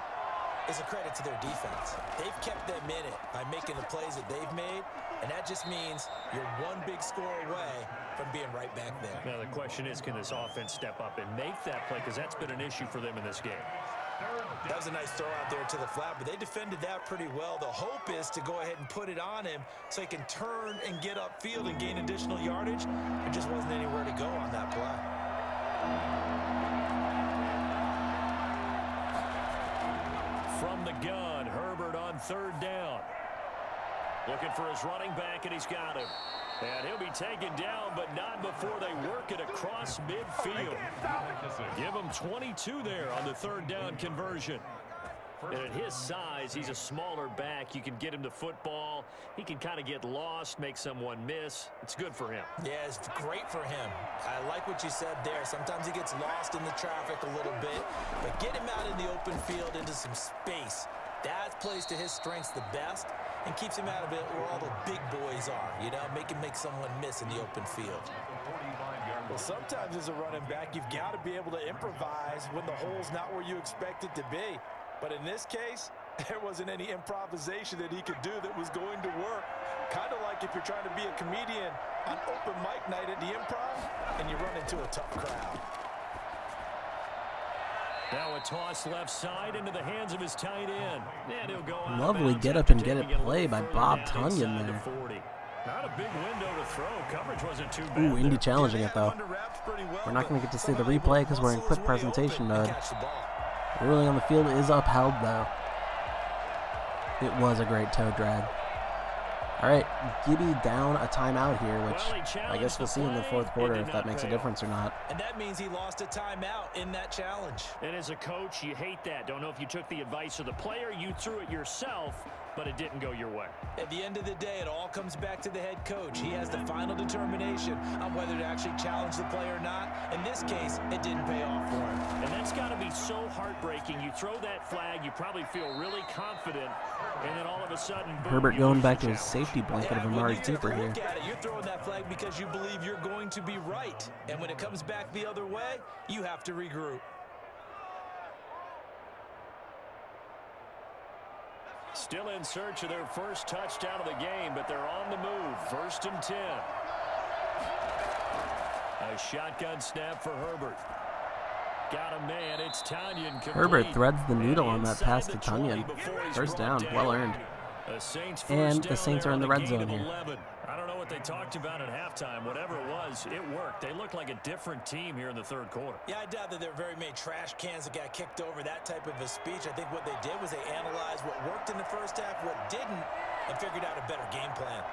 is a credit to their defense. They've kept them in it by making the plays that they've made, and that just means you're one big score away from being right back there. Now the question is, can this offense step up and make that play? Because that's been an issue for them in this game. That was a nice throw out there to the flat, but they defended that pretty well. The hope is to go ahead and put it on him so he can turn and get upfield and gain additional yardage. There just wasn't anywhere to go on that play. From the gun, Herbert on third down. Looking for his running back, and he's got him. And he'll be taken down, but not before they work it across midfield. Give him 22 there on the third down conversion. And at his size, he's a smaller back. You can get him to football. He can kind of get lost, make someone miss. It's good for him. Yeah, it's great for him. I like what you said there. Sometimes he gets lost in the traffic a little bit, but get him out in the open field into some space. That plays to his strengths the best and keeps him out of it where all the big boys are, you know, make someone miss in the open field. Well, sometimes as a running back, you've got to be able to improvise when the hole's not where you expect it to be. But in this case, there wasn't any improvisation that he could do that was going to work. Kind of like if you're trying to be a comedian on open mic night at the Improv and you run into a tough crowd. Now a toss left side into the hands of his tight end. And he'll go out. Lovely get up and get it play by Bob Tunyon there. Not a big window to throw. Coverage wasn't too bad. Ooh, Indy challenging it though. We're not going to get to see the replay because we're in quick presentation mode. Ruling on the field is upheld though. It was a great toe drag. All right, Gibby down a timeout here, which I guess we'll see in the fourth quarter if that makes a difference or not. And that means he lost a timeout in that challenge. And as a coach, you hate that. Don't know if you took the advice of the player, you threw it yourself, but it didn't go your way. At the end of the day, it all comes back to the head coach. He has the final determination on whether to actually challenge the play or not. In this case, it didn't pay off for him. And that's got to be so heartbreaking. You throw that flag, you probably feel really confident, and then all of a sudden, boom, Herbert going back to his safety blanket of Amari Cooper here. You're throwing that flag because you believe you're going to be right. And when it comes back the other way, you have to regroup. Still in search of their first touchdown of the game, but they're on the move. 1st and 10. A shotgun snap for Herbert. Got a man. It's Tunyon. Herbert threads the needle on that pass to Tunyon. First down, well earned. And the Saints are in the red zone here. I don't know what they talked about at halftime. Whatever it was, it worked. They look like a different team here in the third quarter. Yeah, I doubt that there are very many trash cans that got kicked over, that type of a speech. I think what they did was they analyzed what worked in the first half, what didn't, and figured out a better game plan.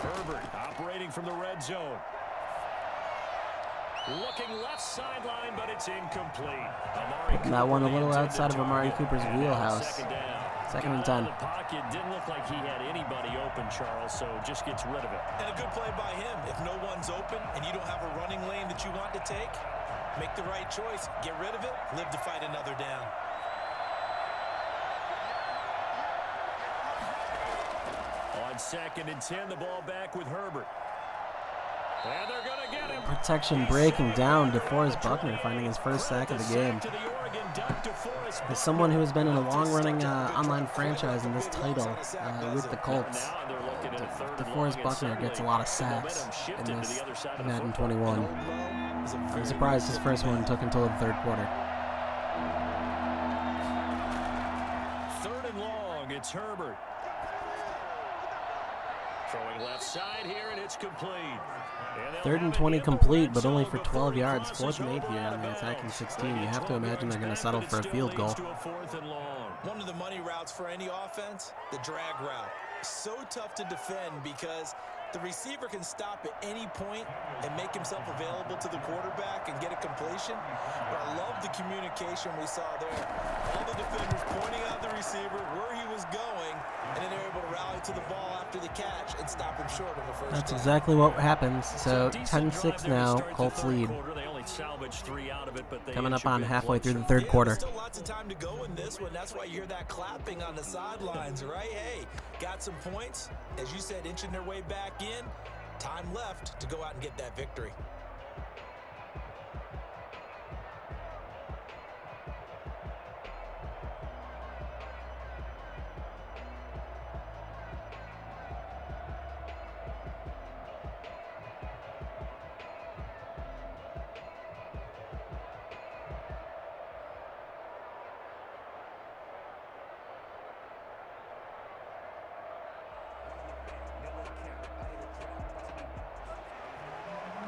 Herbert operating from the red zone. Looking left sideline, but it's incomplete. Putting that one a little outside of Amari Cooper's wheelhouse. Second and 10. The pocket didn't look like he had anybody open, Charles, so just gets rid of it. And a good play by him. If no one's open and you don't have a running lane that you want to take, make the right choice. Get rid of it. Live to fight another down. On 2nd and 10, the ball back with Herbert. And they're going to get him. Protection breaking down. DeForest Buckner finding his first sack of the game. As someone who has been in a long-running online franchise in this title with the Colts, DeForest Buckner gets a lot of sacks in this Madden 21. I'm surprised his first one took until the third quarter. 3rd and long, it's Herbert. Throwing Going left side here, and it's complete. And 3rd and 20 complete, but only for 12 yards. 4th and 8 here on the attacking 16. You have to imagine they're going to settle for a field goal. One of the money routes for any offense, the drag route. So tough to defend because the receiver can stop at any point and make himself available to the quarterback and get a completion. But I love the communication we saw there. All the defenders pointing out the receiver, where he was going, and then they're able to rally to the ball after the catch and stop him short on the first That's down. exactly what happens. So 10-6 now, Colts lead. Coming up on halfway through the third quarter. Still lots of time to go in this one. That's why you hear that clapping on the sidelines, right? Hey, got some points. As you said, inching their way back in. Time left to go out and get that victory.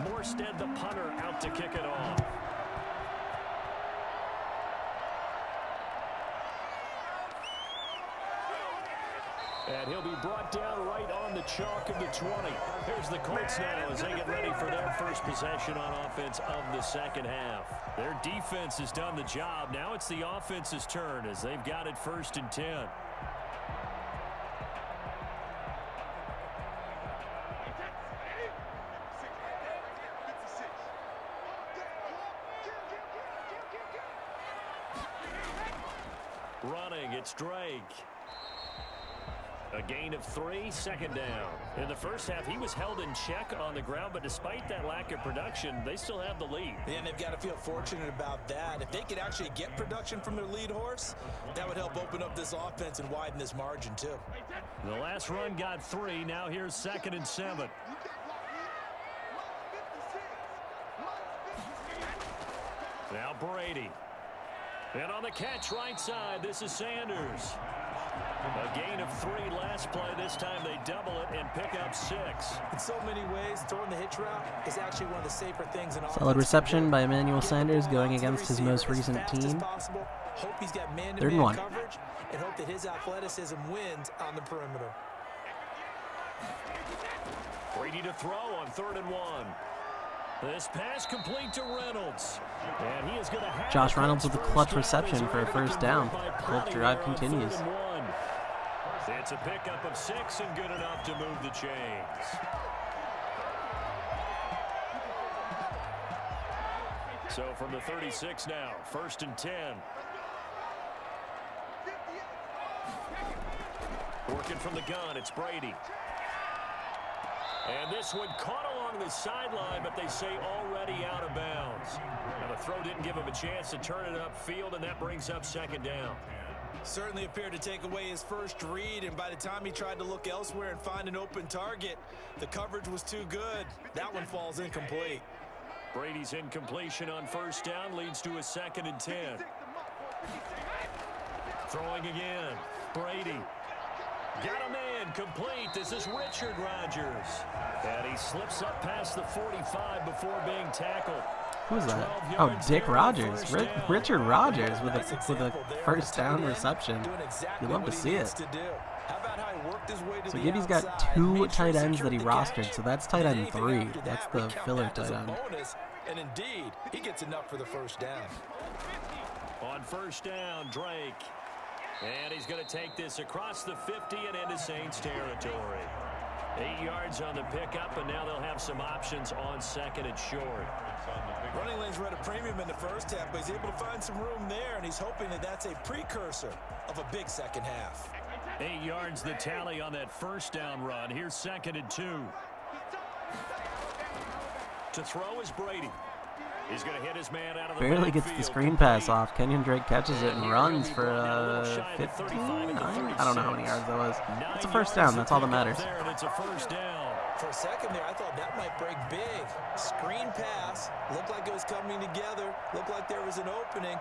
Morstead, the punter, out to kick it off. And he'll be brought down right on the chalk of the 20. Here's the Colts now as they get ready for their first possession on offense of the second half. Their defense has done the job. Now it's the offense's turn as they've got it 1st and 10. Running, it's Drake. A gain of 3, 2nd down. In the first half, he was held in check on the ground, but despite that lack of production, they still have the lead. And they've got to feel fortunate about that. If they could actually get production from their lead horse, that would help open up this offense and widen this margin, too. The last run got 3. Now here's 2nd and 7. Now Brady. And on the catch right side, this is Sanders. A gain of 3 last play. This time they double it and pick up 6. In so many ways, throwing the hitch route is actually one of the safer things in offense. Solid reception by Emmanuel Sanders going against his most recent team. Hope he's got 3rd and 1. coverage and hope that his athleticism wins on the perimeter. Brady to throw on 3rd and 1. This pass complete to Reynolds. And he is going to have Josh Reynolds with a clutch reception for a 1st down. Colts drive continues. It's a pickup of 6 and good enough to move the chains. So from the 36 now, 1st and 10. Working from the gun, it's Brady. And this one caught along the sideline, but they say already out of bounds. Now the throw didn't give him a chance to turn it upfield, and that brings up 2nd down. Certainly appeared to take away his first read, and by the time he tried to look elsewhere and find an open target, the coverage was too good. That one falls incomplete. Brady's incompletion on 1st down leads to a 2nd and 10. Throwing again. Brady. Got a man complete. This is Richard Rodgers. And he slips up past the 45 before being tackled. Who's that? Oh, Dick Rogers. Richard Rogers with a 1st down reception. You love to see it. So Gibby's got 2 tight ends that he rostered, so that's tight end 3. That's the filler tight end. And indeed, he gets enough for the 1st down. On 1st down, Drake. And he's going to take this across the 50 and into Saints territory. 8 yards on the pickup, and now they'll have some options on 2nd and short. Running lanes were at a premium in the first half, but he's able to find some room there, and he's hoping that that's a precursor of a big second half. 8 yards the tally on that 1st down run. Here's 2nd and 2. To throw is Brady. He's going to hit his man out of the Barely gets the screen pass off. Kenyon Drake catches it and runs for 15? I don't know how many yards that was. It's a 1st down. That's all that matters. It's a 1st down. For a second there, I thought that might break big. Screen pass. Looked like it was coming together. Looked like there was an opening.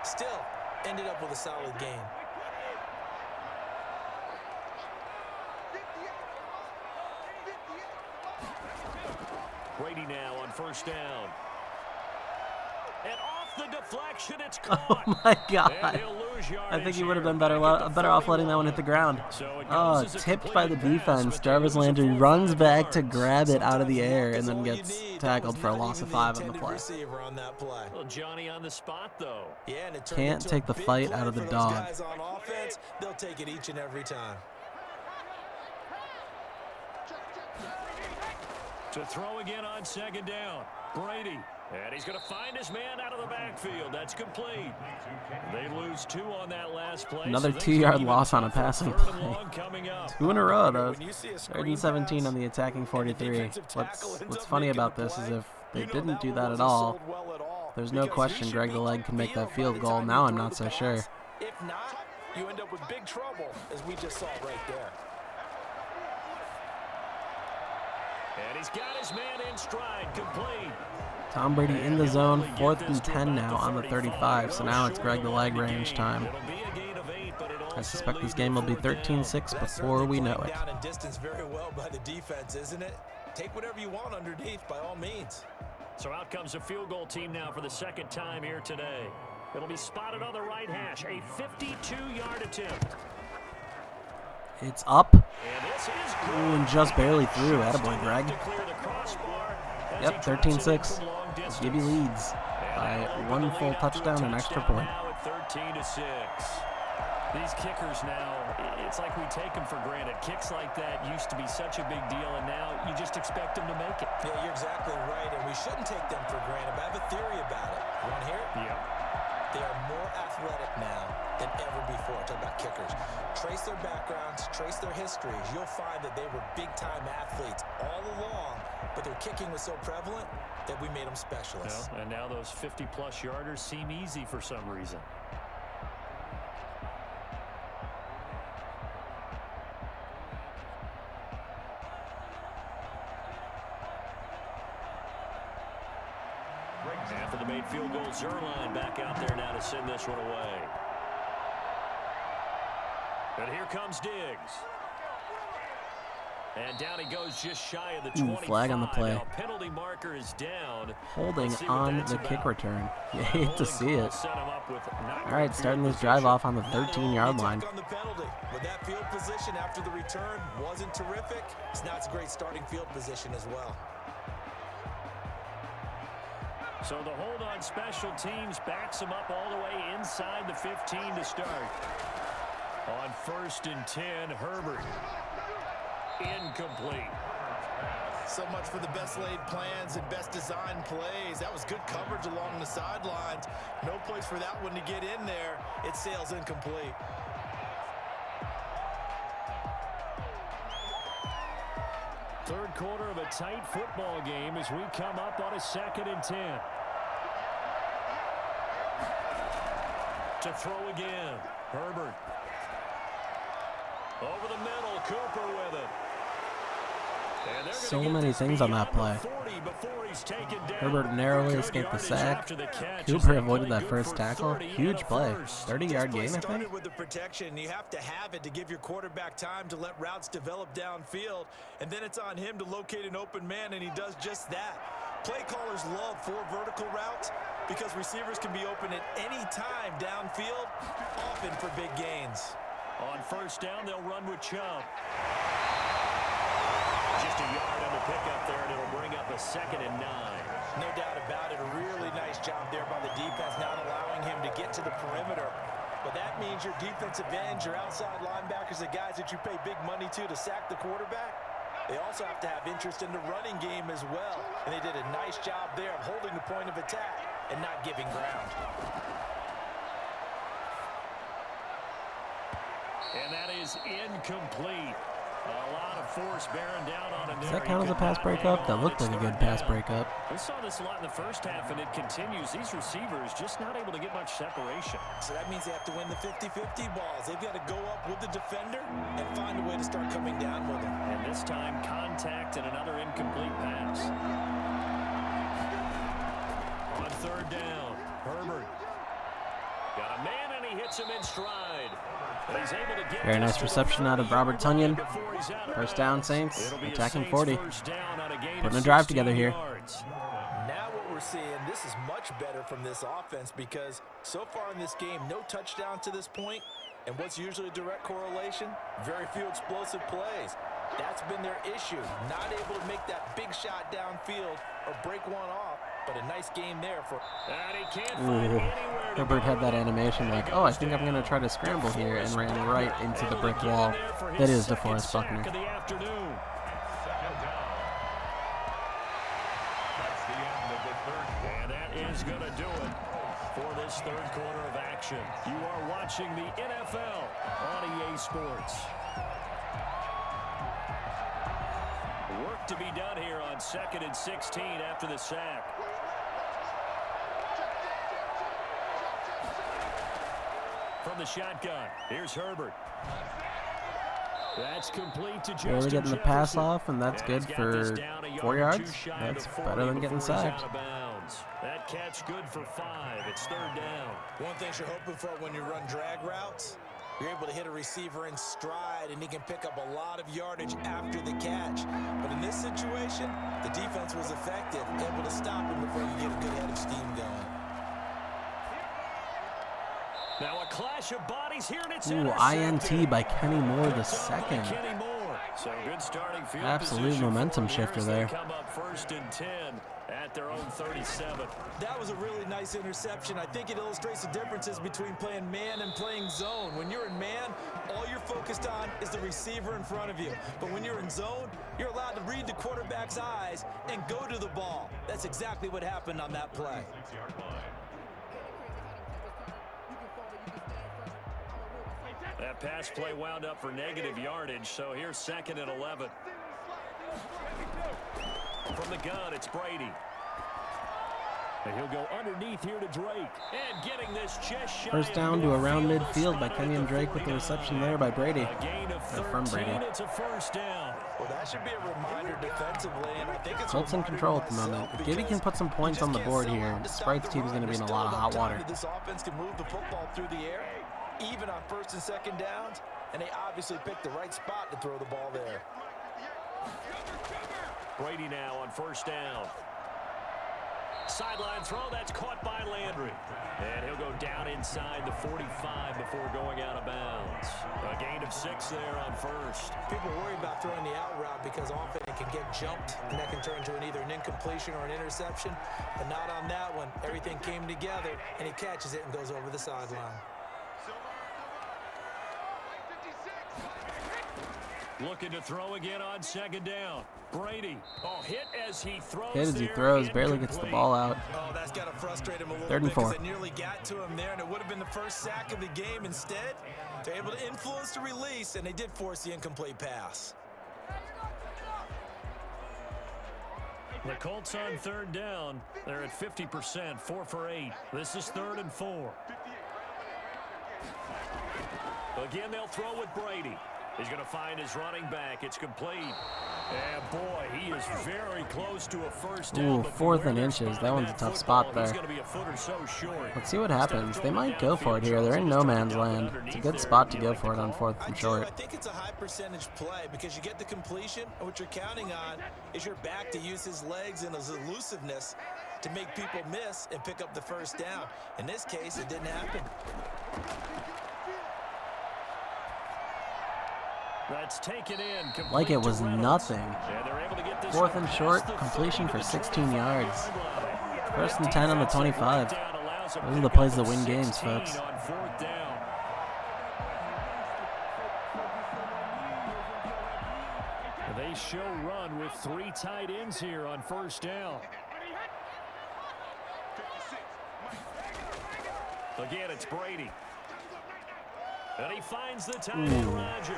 Still, ended up with a solid gain. Brady now on first down. And off the deflection, it's Oh caught. my And God. he'll lose I think yardage he would have here. been better Back at the off letting that 41. one hit the ground. So it Oh, goes as a tipped by the completed pass, defense. but they Jarvis lose a Landry full runs 5 back to yards. grab it out of the Sometimes air luck and is then all you gets need. That tackled was for a not loss even of the 5 on the intended play. receiver on that play. Well, Johnny on the spot, though. Yeah, and it turned Can't into take a the big fight play out of the for those dog. guys on offense. They'll take it each and every time. To throw again on second down. Brady. And he's going to find his man out of the backfield. That's complete. They lose 2 on that last play. Another so things 2-yard even loss on a tougher. passing 3rd and play. long coming up. 2 in a row, though. When you see a 3rd screen and 17 pass on the attacking 43. defensive tackle ends What's up funny making about the this is play, if they you know didn't do one that at wasn't all, sold well at all, there's no because he question should Greg be the Leg can make that upfield field by the goal. time Now you I'm throw not the so pass. sure. If not, you end up with big trouble, as we just saw right there. And he's got his man in stride, complete. Tom Brady in the zone, 4th and 10 now on the 35, so now it's Greg the Leg range time. It'll be a gain of 8, but it I also suspect this leaves game will be 4th down. 13-6 That's before certainly we know playing it. down in distance very well by the defense, isn't it? Take whatever you want underneath, by all means. So out comes a field goal team now for the 2nd time here today. It'll be spotted on the right hash, a 52-yard attempt. It's up. And this is good. Ooh, and just barely through. Attaboy, Greg. To clear the crossbar as Yep, he drops it in 13-6. from long distance. Gibby leads by 1 full touchdown and extra point. Now at 13-6. These kickers now, it's like we take them for granted. Kicks like that used to be such a big deal, and now you just expect them to make it. Yeah, you're exactly right, and we shouldn't take them for granted, but I have a theory about it. You want to hear it? Yeah. They are more athletic now than ever before. Talk about kickers. Trace their backgrounds, trace their histories. You'll find that they were big-time athletes all along, but their kicking was so prevalent that we made them specialists. And now those 50-plus yarders seem easy for some reason. After the made field goal, Zerline back out there now to send this one away. And here comes Diggs. And down he goes just shy of the 25. Flag on the play. Now, penalty marker is down. Holding Let's see what on that's the about. kick return. You hate to see it. Set him up with not All right, great starting field this drive position. off on the 13-yard line. On the penalty. But that field position after the return wasn't terrific. It's not a great starting field position as well. So the hold on special teams backs him up all the way inside the 15 to start. On 1st and 10, Herbert. Incomplete. So much for the best laid plans and best designed plays. That was good coverage along the sidelines. No place for that one to get in there. It sails incomplete. Third quarter of a tight football game as we come up on a 2nd and 10. To throw again. Herbert. Over the middle, Cooper with it. And they're So gonna get many this things on beyond that play. the 40 before he's taken down. Herbert narrowly Good escaped the yardage sack. after the catch as Cooper they avoided play that good first for tackle. 30 and Huge a play. first. 30-yard Play gain, I think. started with the protection. You have to have it to give your quarterback time to let routes develop downfield, and then it's on him to locate an open man, and he does just that. Play callers love 4 vertical routes because receivers can be open at any time downfield, often for big gains. On 1st down, they'll run with Chubb. Just a yard on the pickup there, and it'll bring up a 2nd and 9. No doubt about it. A really nice job there by the defense, not allowing him to get to the perimeter. But that means your defensive ends, your outside linebackers, the guys that you pay big money to sack the quarterback, they also have to have interest in the running game as well. And they did a nice job there of holding the point of attack and not giving ground. And that is incomplete. A lot of force bearing down on him. Does that count as a pass breakup? That looked like a good pass breakup. We saw this a lot in the first half, and it continues. These receivers just not able to get much separation. So that means they have to win the 50-50 balls. They've got to go up with the defender and find a way to start coming down with him. And this time, contact and another incomplete pass. On 3rd down, Herbert. Got a man, and he hits him in stride. And he's able to get Very this nice to the reception out of Robert 40-yard line Tunyon. before he's out of First down, bounds. Saints. It'll be a Attacking Saints 40. first down on a gain Putting of a drive 16 together here. yards. yards. Now what we're seeing, this is much better from this offense because so far in this game, no touchdown to this point. And what's usually a direct correlation? Very few explosive plays. That's been their issue. Not able to make that big shot downfield or break one off. But a nice game there for... And he can't find anywhere to Herbert go. had that animation like, oh, I think I'm going to try to scramble here, and ran right into the brick wall. That is DeForest Buckner. Of the afternoon. Second down. That's the end of the third quarter. And that is going to do it for this third quarter of action. You are watching the NFL on EA Sports. Work to be done here on 2nd and 16 after the sack. From the shotgun, here's Herbert. That's complete to Justin Barely getting the pass Jefferson. off, and that's good for 4 yards. That's better than getting sacked. That catch good for 5. It's third down. One thing you're hoping for when you run drag routes, you're able to hit a receiver in stride, and he can pick up a lot of yardage after the catch. But in this situation, the defense was effective, able to stop him before you get a good head of steam going. Now a clash of bodies here, and it's Ooh, intercepted. INT by Kenny Moore the second. Kenny Moore. So good starting field Absolute position momentum for shifter Bears. there. They come up 1st and 10 at their own 37. That was a really nice interception. I think it illustrates the differences between playing man and playing zone. When you're in man, all you're focused on is the receiver in front of you. But when you're in zone, you're allowed to read the quarterback's eyes and go to the ball. That's exactly what happened on that play. 6-yard line. That pass play wound up for negative yardage, so here's 2nd and 11. From the gun, it's Brady. And he'll go underneath here to Drake. And getting this just shy First of down to around midfield, midfield by spotted Kenny at and the Drake with the 49. reception there by Brady. A gain of Or 13, from Brady. it's a first down. Well, that should be a reminder defensively, and I think it's Colts in control at the moment. If Gibby can put some points on the board here, Sprite's team is going to be in a lot of hot water. This offense can move the football through the air, even on 1st and 2nd downs, and they obviously picked the right spot to throw the ball there. Brady now on 1st down. Sideline throw, that's caught by Landry. And he'll go down inside the 45 before going out of bounds. A gain of 6 there on 1st. People worry about throwing the out route because often it can get jumped, and that can turn into either an incompletion or an interception. But not on that one. Everything came together, and he catches it and goes over the sideline. Looking to throw again on 2nd down. Brady. Oh, hit as he throws. Hit as he there, throws, barely gets the incomplete. ball out. Oh, that's got to frustrate him a little 3rd and bit 4. because they nearly got to him there, and it would have been the first sack of the game. Instead, they're able to influence the release, and they did force the incomplete pass. The Colts on 3rd down. They're at 50%, 4 for 8. This is 3rd and 4. Again, they'll throw with Brady. He's going to find his running back. It's complete. And boy, he is very close to a first down. Ooh, but 4th where and they're inches. spotting That one's a tough football, spot there. He's going to be a foot or so short. Let's see what happens. They might go for it here. They're in no man's land. It's a good spot to go for it on 4th and short. I think it's a high percentage play because you get the completion, and what you're counting on is your back to use his legs and his elusiveness to make people miss and pick up the first down. In this case, it didn't happen. That's taken in. Like it was complete to Reynolds. nothing. And they're able to get this 4th and past short, the completion 30 for to the 16 yards. 25-line. 1st and 10 on the 25. Down allows them Those to are the pick plays up that win games, 16 folks. on 4th down. They show run with 3 tight ends here on 1st down. Again, it's Brady. And he finds the tight end, Rodgers.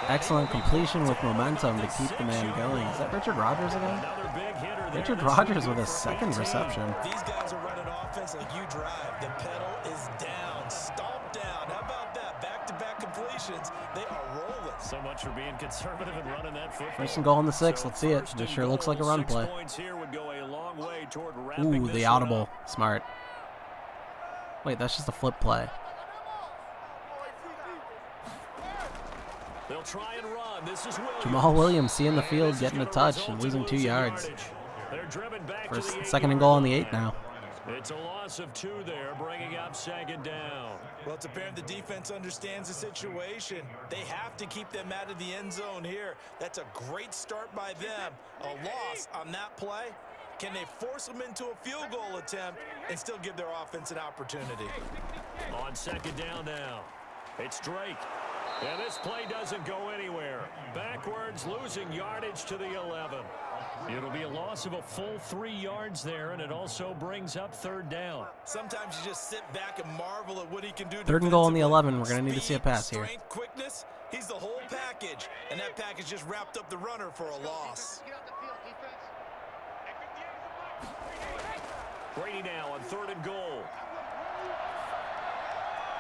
Excellent completion with momentum to keep the man going. Is that Richard Rodgers again? Another big hitter there. Richard This Rodgers is with a 2nd reception. These guys are running offense like you drive. The pedal is down, stomp down. How about that? Back-to-back completions. They are rolling. So much for being conservative and running that football. 1st and goal on the 6. So Let's see it. 1st This and sure looks like a goal, run 6 play. points here would go a long way toward wrapping Ooh, this the one audible. up. Smart. Wait, that's just a flip play. They'll try and run. This is Williams. Jamal Williams seeing the field, getting a touch, and losing 2 yards. They're driven back to First, the second and goal on the 8 now. It's a loss of 2 there, bringing up second down. Well, it's apparent the defense understands the situation. They have to keep them out of the end zone here. That's a great start by them. A loss on that play. Can they force them into a field goal attempt and still give their offense an opportunity? On second down now, it's Drake. And this play doesn't go anywhere. Backwards, losing yardage to the 11. It'll be a loss of a full 3 yards there, and it also brings up third down. Sometimes you just sit back and marvel at what he can do. Third and goal on the defensively. 11. We're going to need to see a pass here. Strength, quickness, he's the whole package. And that package just wrapped up the runner for a loss. Brady now on third and goal.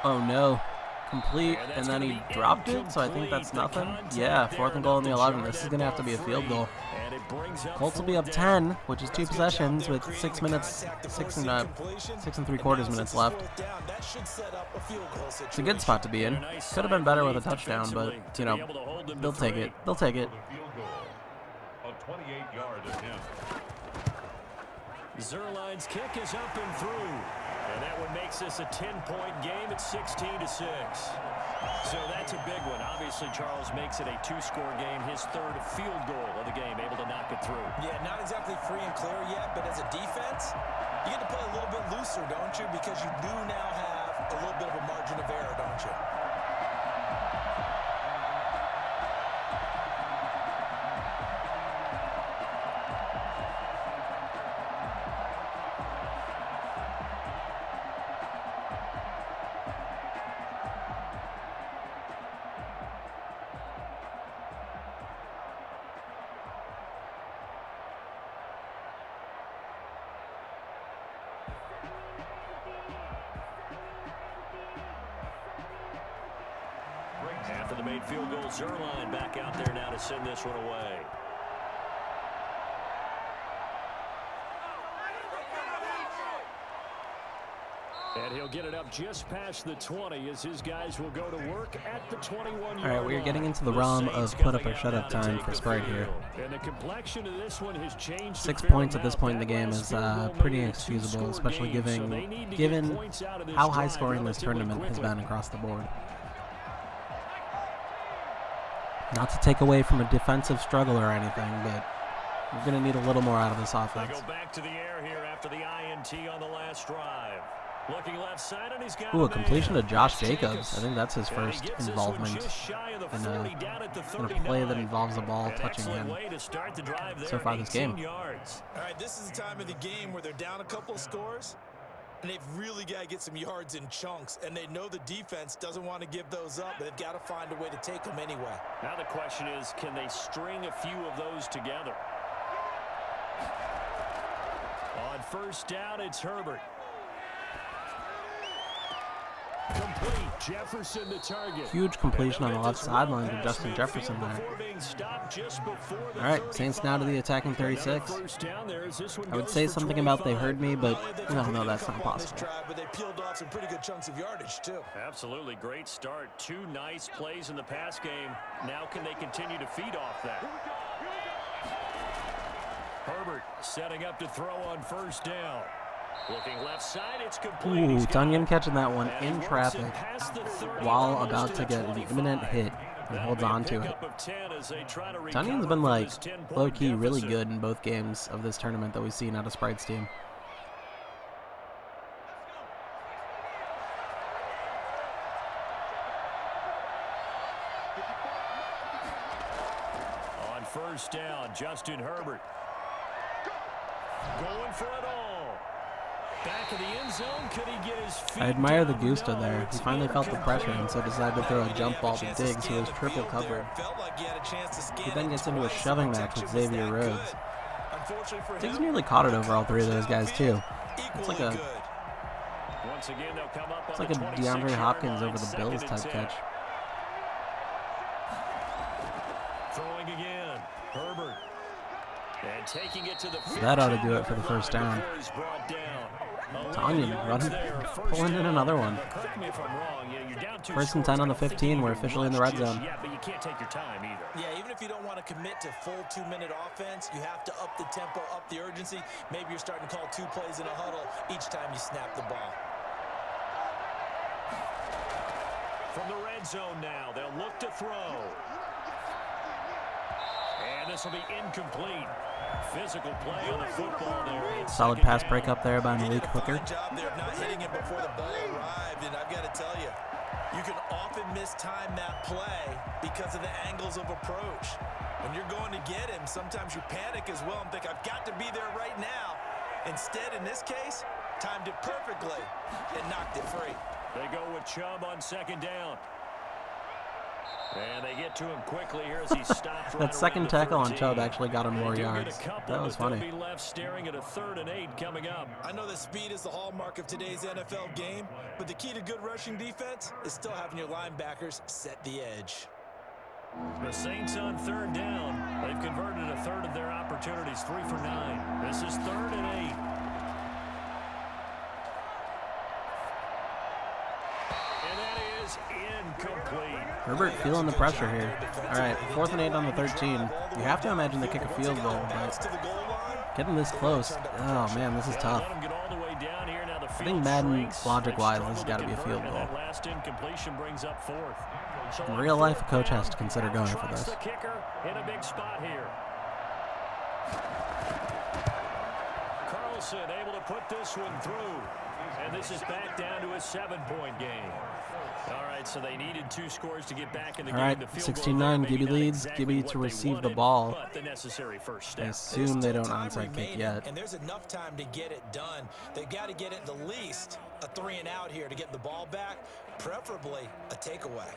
Oh, no. Complete, and then he dropped it, so I think that's nothing. Yeah, 4th and goal on the 11. This is going to have to be a field goal. Colts will be up 10, which is 2 possessions with 6 minutes, 6 and 3/4 minutes left. It's a good spot to be in. Could have been better with a touchdown, but, you know, they'll take it. They'll take it. A 28-yard attempt. Zerline's kick is up and through. And that one makes this a 10-point game at 16-6. So that's a big one. Obviously, Charles makes it a 2-score game, his 3rd field goal of the game, able to knock it through. Yeah, not exactly free and clear yet, but as a defense, you get to play a little bit looser, don't you? Because you do now have a little bit of a margin of error, don't you? After the made field goal, Zerline back out there now to send this one away. And he'll get it up just past the 20 as his guys will go to work at the 21-yard line. All right, we're getting into the realm of put up or shut up time for Sprite here. And the complexion of this one has changed. 6 points at this point in the game is pretty inexcusable, especially given how high scoring this tournament has been across the board. Not to take away from a defensive struggle or anything, but we're going to need a little more out of this offense. They go back to the air here after the INT on the last drive. Looking left side, and he's got Ooh, a completion to Josh Jacobs. I think that's his first involvement in a play that involves the ball touching him so far this game. All right, this is the time of the game where they're down a couple of scores, and they've really got to get some yards in chunks, and they know the defense doesn't want to give those up, but they've got to find a way to take them anyway. Now the question is, can they string a few of those together? On first down, it's Herbert. Complete. Jefferson the target. Huge completion on the left sideline to Justin Jefferson there. All right, Saints now to the attacking 36. I would say something about they heard me, but no, that's not possible. But they peeled off some pretty good chunks of yardage, too. Absolutely great start. 2 nice plays in the pass game. Now can they continue to feed off that? Herbert setting up to throw on first down. Looking left side, it's complete. Ooh, Tunyon catching that one in traffic while about to get an imminent hit and holds on to it. Tunyon's been like low-key really good in both games of this tournament that we've seen out of Sprite's team. On first down, Justin Herbert going for it all. Back of the end zone, could he get his feet I admire the down? Gusto No, there. He it's finally felt the pressure and incomplete. so decided to throw a jump ball to Diggs, who was triple covered. He then gets into a shoving match with Xavier Rhodes. Diggs nearly caught it over all 3 of those guys too. It's like a Once again, they'll come up on It's like the a 26 DeAndre Hopkins line, over the second Bills and type 10. catch. Throwing again, Herbert. And taking it to the That ought to do it for the first 50 down. before he's brought down. Tanyan running, pulling in another one. Correct me if I'm wrong. Yeah, you're down 2 First and scores. 10 on the I don't think 15. you We're need to officially in the rush red just zone. yet, but you can't take your time either. Yeah, even if you don't want to commit to full 2-minute offense, you have to up the tempo, up the urgency. Maybe you're starting to call 2 plays in a huddle each time you snap the ball. From the red zone now, they'll look to throw. And this will be incomplete. Physical play on the football there. It's Solid second pass down. breakup there by He did Malik a Hooker. fine job there of not hitting him before the ball arrived, and I've got to tell you, you can often mistime that play because of the angles of approach. When you're going to get him, sometimes you panic as well and think, I've got to be there right now. Instead, in this case, timed it perfectly and knocked it free. They go with Chubb on second down. And they get to him quickly here as he stops right That second around the tackle on 13. Chubb actually got him more They do get a yards. couple, That was but they'll funny. be left staring at a 3rd and 8 coming up. I know that speed is the hallmark of today's NFL game, but the key to good rushing defense is still having your linebackers set the edge. The Saints on 3rd down. They've converted a 1/3 of their opportunities, 3 for 9. This is 3rd and 8. And that is incomplete. Herbert feeling the pressure here. All right, 4th and 8 on the 13. You have to imagine they kick a field goal, but getting this close, oh man, this is tough. Let 'em get all the way down here. Now the I think field Madden, shrinks. logic-wise, They this has struggle got to to be a field convert, and goal. that last incompletion brings up 4th. So In on real life, a 4th coach down, has to consider going for trucks this. the kicker in a big spot here. Carlson able to put this one through. And this is back down to a 7-point game. All right, so they needed 2 scores to get back in the All game. right, The field goal 16-9, there, maybe Gibby not leads. exactly Gibby what to they receive the wanted, ball. but the necessary first I step. assume they don't Time onside kick remaining, yet. and there's enough time to get it done. They've got to get it the least a 3 and out here to get the ball back, preferably a takeaway.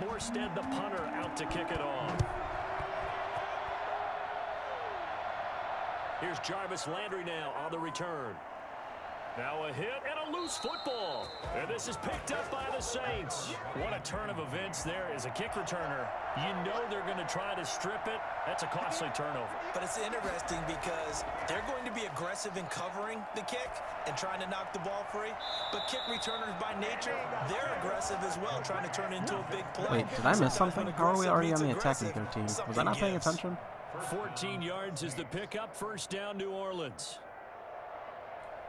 Morstead, the punter, out to kick it off. Here's Jarvis Landry now on the return. Now a hit and a loose football. And this is picked up by the Saints. What a turn of events there. As a kick returner, you know they're going to try to strip it. That's a costly turnover. But it's interesting because they're going to be aggressive in covering the kick and trying to knock the ball free. But kick returners by nature, they're aggressive as well, trying to turn it into a big play. Wait, did I miss something? How are we already on the attacking 13? Was I not paying attention? 14 yards is the pickup. First down, New Orleans.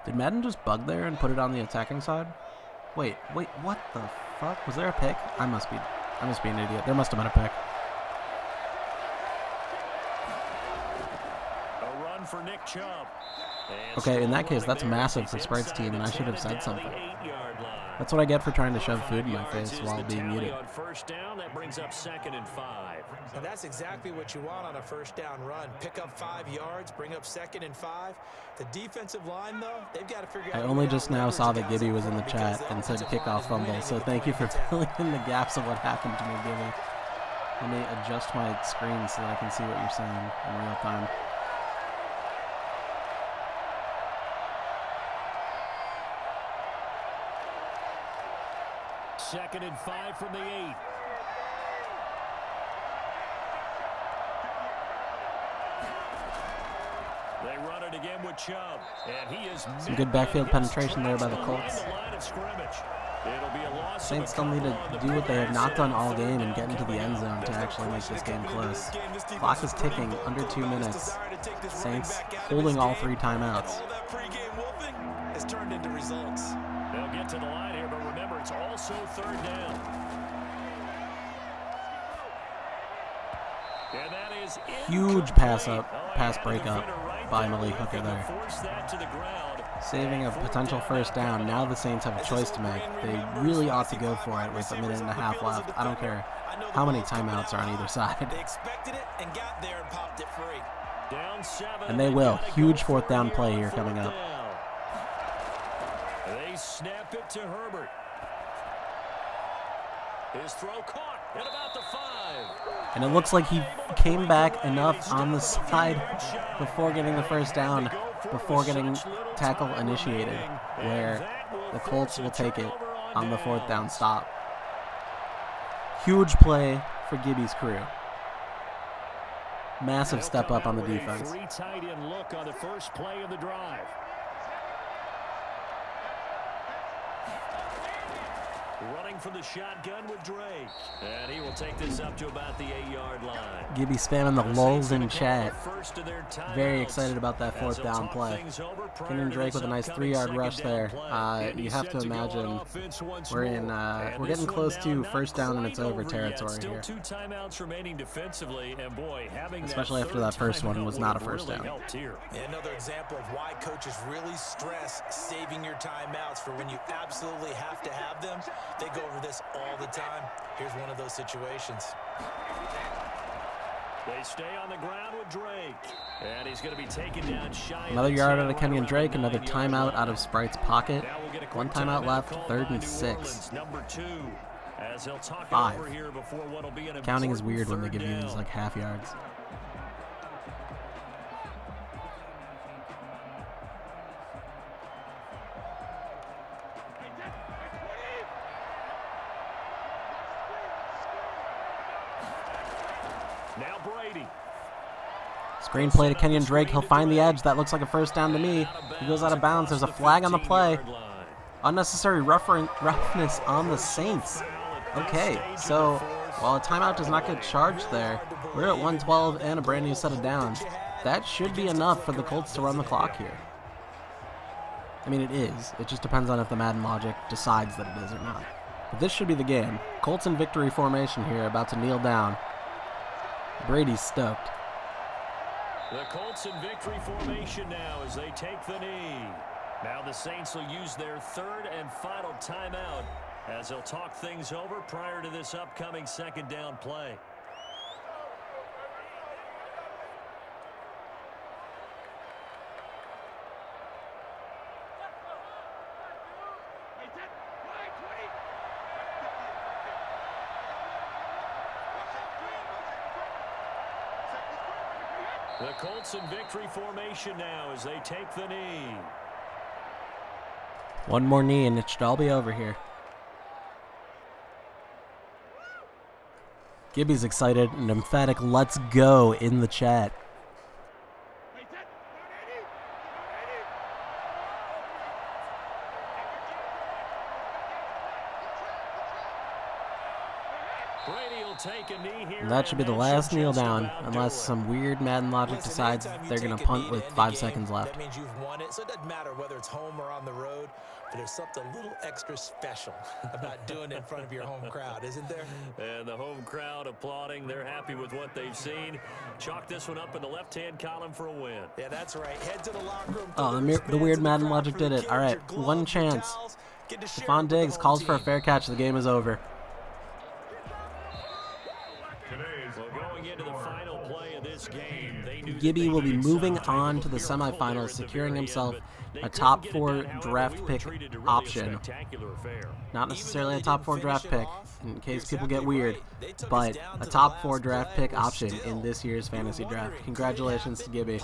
Did Madden just bug there and put it on the attacking side? Wait, what the fuck? Was there a pick? I must be an idiot. There must have been a pick. A run for Nick Chubb. And Okay, in that still case, that's running there. massive He's for Sprite's inside team, and I the should have 10 said down something. the 8-yard line. That's what I get for trying to shove 5 food in my yards face is while the being tally muted. on first down. That brings up 2nd and 5. And that's exactly what you want on a first down run. Pick up 5 yards, bring up 2nd and 5. The defensive line, though, they've got to figure out. I a only way just to now leverage saw the that guys Gibby up was in the front chat because and said the offensive kickoff line is fumble, winning so at the thank you point for of attack. filling in the gaps of what happened to me, Gibby. Let me adjust my screen so that I can see what you're saying in real time. Second and 5 from the 8. They run it again with Chubb, and he is Some good backfield penetration there by the Colts. Saints still need to do what they have not done all game and get into the end zone to actually make this game close. Clock is ticking, under 2 minutes. Saints holding all 3 timeouts. All that pregame wolfing has turned into results. They'll get to the line here, but remember, it's also 3rd down. And that is Huge pass breakup by Malik Hooker there. Force that to the ground. Saving a potential first down. Now the Saints have a choice to make. They really ought to go for it with a minute and a half left. I don't care how many timeouts are on either side. They expected it and got there and popped it free. Down 7. And they will. gotta Huge go 4th down for it play on here coming 4th up. down. they snap it to Herbert. His throw caught at about the 5. And it looks like he came back enough on the side before getting the first down, before getting tackle initiated, where the Colts will take it on the 4th down stop. Huge play for Gibby's crew. Massive step up on the defense. 3 tight end look on the first play of the drive. Running from the shotgun with Drake. And he will take this up to about the 8-yard line. Gibby spamming the lulls in chat. Very excited about that 4th down play. Kenyon Drake with a nice 3-yard rush there. You have to imagine we're getting close to first down and it's over territory here. Especially after that first one was not a first down. Another example of why coaches really stress saving your timeouts for when you absolutely have to have them. They go over this all the time. Here's one of those situations. They stay on the ground with Drake. And he's going to be taken down shy. Another yard out of Kenyon Drake, another timeout out of Sprite's pocket. 1 timeout left, 3rd and 6. Number 2, as he'll talk 5. over here before what'll be an Counting is important weird when they 3rd give you down. these like half yards. Now Brady. Screenplay to Kenyon Drake. He'll find the edge. That looks like a first down to me. He goes out of bounds. There's a flag on the play. Unnecessary roughness on the Saints. Okay, so while a timeout does not get charged there, we're at 112 and a brand new set of downs. That should be enough for the Colts to run the clock here. I mean, it is. It just depends on if the Madden logic decides that it is or not. But this should be the game. Colts in victory formation here, about to kneel down. Brady's stoked. The Colts in victory formation now as they take the knee. Now the Saints will use their 3rd and final timeout as they'll talk things over prior to this upcoming 2nd down play. The Colts in victory formation now as they take the knee. One more knee and it should all be over here. Gibby's excited and emphatic "let's go" in the chat. And that should be the last kneel down, unless some weird Madden logic decides they're going to punt with 5 seconds left. That means you've won it, so it doesn't matter whether it's home or on the road, but there's something a little extra special about doing it in front of your home crowd, isn't there? And the home crowd applauding. They're happy with what they've seen. Chalk this one up in the left-hand column for a win. Yeah, that's right. Head to the locker room. Oh, the weird Madden logic did it. All right, one chance. Stephon Diggs calls for a fair catch. The game is over. Gibby will be moving on to the semifinals, securing himself a top 4 draft pick option. Not necessarily a top 4 draft pick, in case people get weird, but a top 4 draft pick option in this year's fantasy draft. Congratulations to Gibby,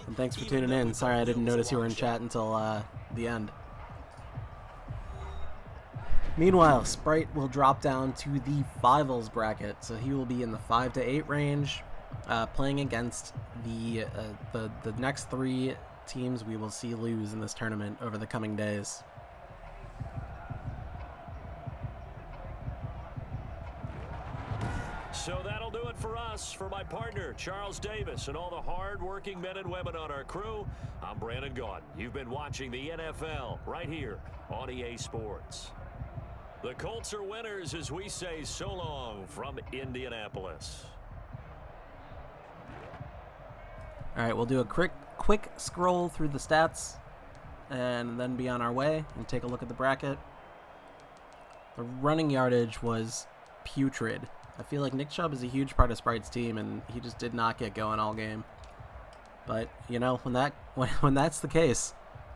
and thanks for tuning in. Sorry I didn't notice you were in chat until the end. Meanwhile, Sprite will drop down to the finals bracket, so he will be in the 5 to 8 range, playing against the next 3 teams we will see lose in this tournament over the coming days. So that'll do it for us. For my partner, Charles Davis, and all the hard-working men and women on our crew, I'm Brandon Gaudin. You've been watching the NFL right here on EA Sports. The Colts are winners as we say so long from Indianapolis. All right, we'll do a quick scroll through the stats and then be on our way and take a look at the bracket. The running yardage was putrid. I feel like Nick Chubb is a huge part of Sprite's team, and he just did not get going all game. But, you know, when that's the case,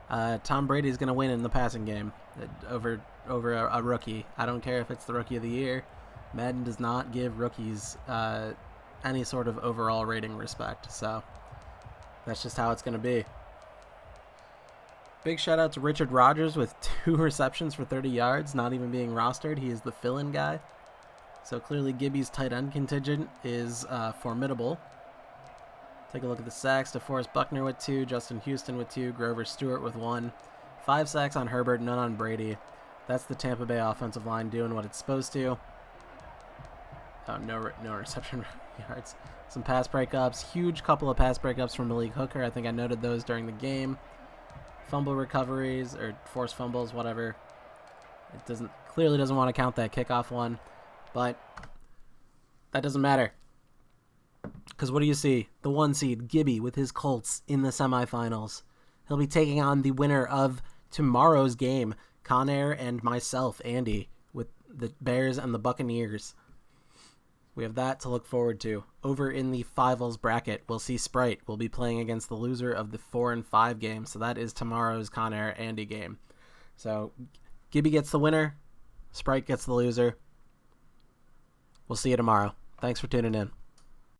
Tom Brady is going to win in the passing game. over a rookie. I don't care if it's the rookie of the year. Madden does not give rookies any sort of overall rating respect. So that's just how it's going to be. Big shout out to Richard Rodgers with 2 receptions for 30 yards, not even being rostered. He is the fill-in guy. So clearly Gibby's tight end contingent is formidable. Take a look at the sacks. DeForest Buckner with 2, Justin Houston with 2, Grover Stewart with 1. 5 sacks on Herbert, none on Brady. That's the Tampa Bay offensive line doing what it's supposed to. Oh, no reception yards. Some pass breakups. Huge couple of pass breakups from Malik Hooker. I think I noted those during the game. Fumble recoveries or forced fumbles, whatever. It clearly doesn't want to count that kickoff one, but that doesn't matter. Because what do you see? The 1 seed, Gibby, with his Colts in the semifinals. He'll be taking on the winner of tomorrow's game, Conair and myself, Andy, with the Bears and the Buccaneers. We have that to look forward to. Over in the Fivals bracket, we'll see Sprite. We'll be playing against the loser of the 4 and 5 game. So that is tomorrow's Conair Andy game. So Gibby gets the winner. Sprite gets the loser. We'll see you tomorrow. Thanks for tuning in.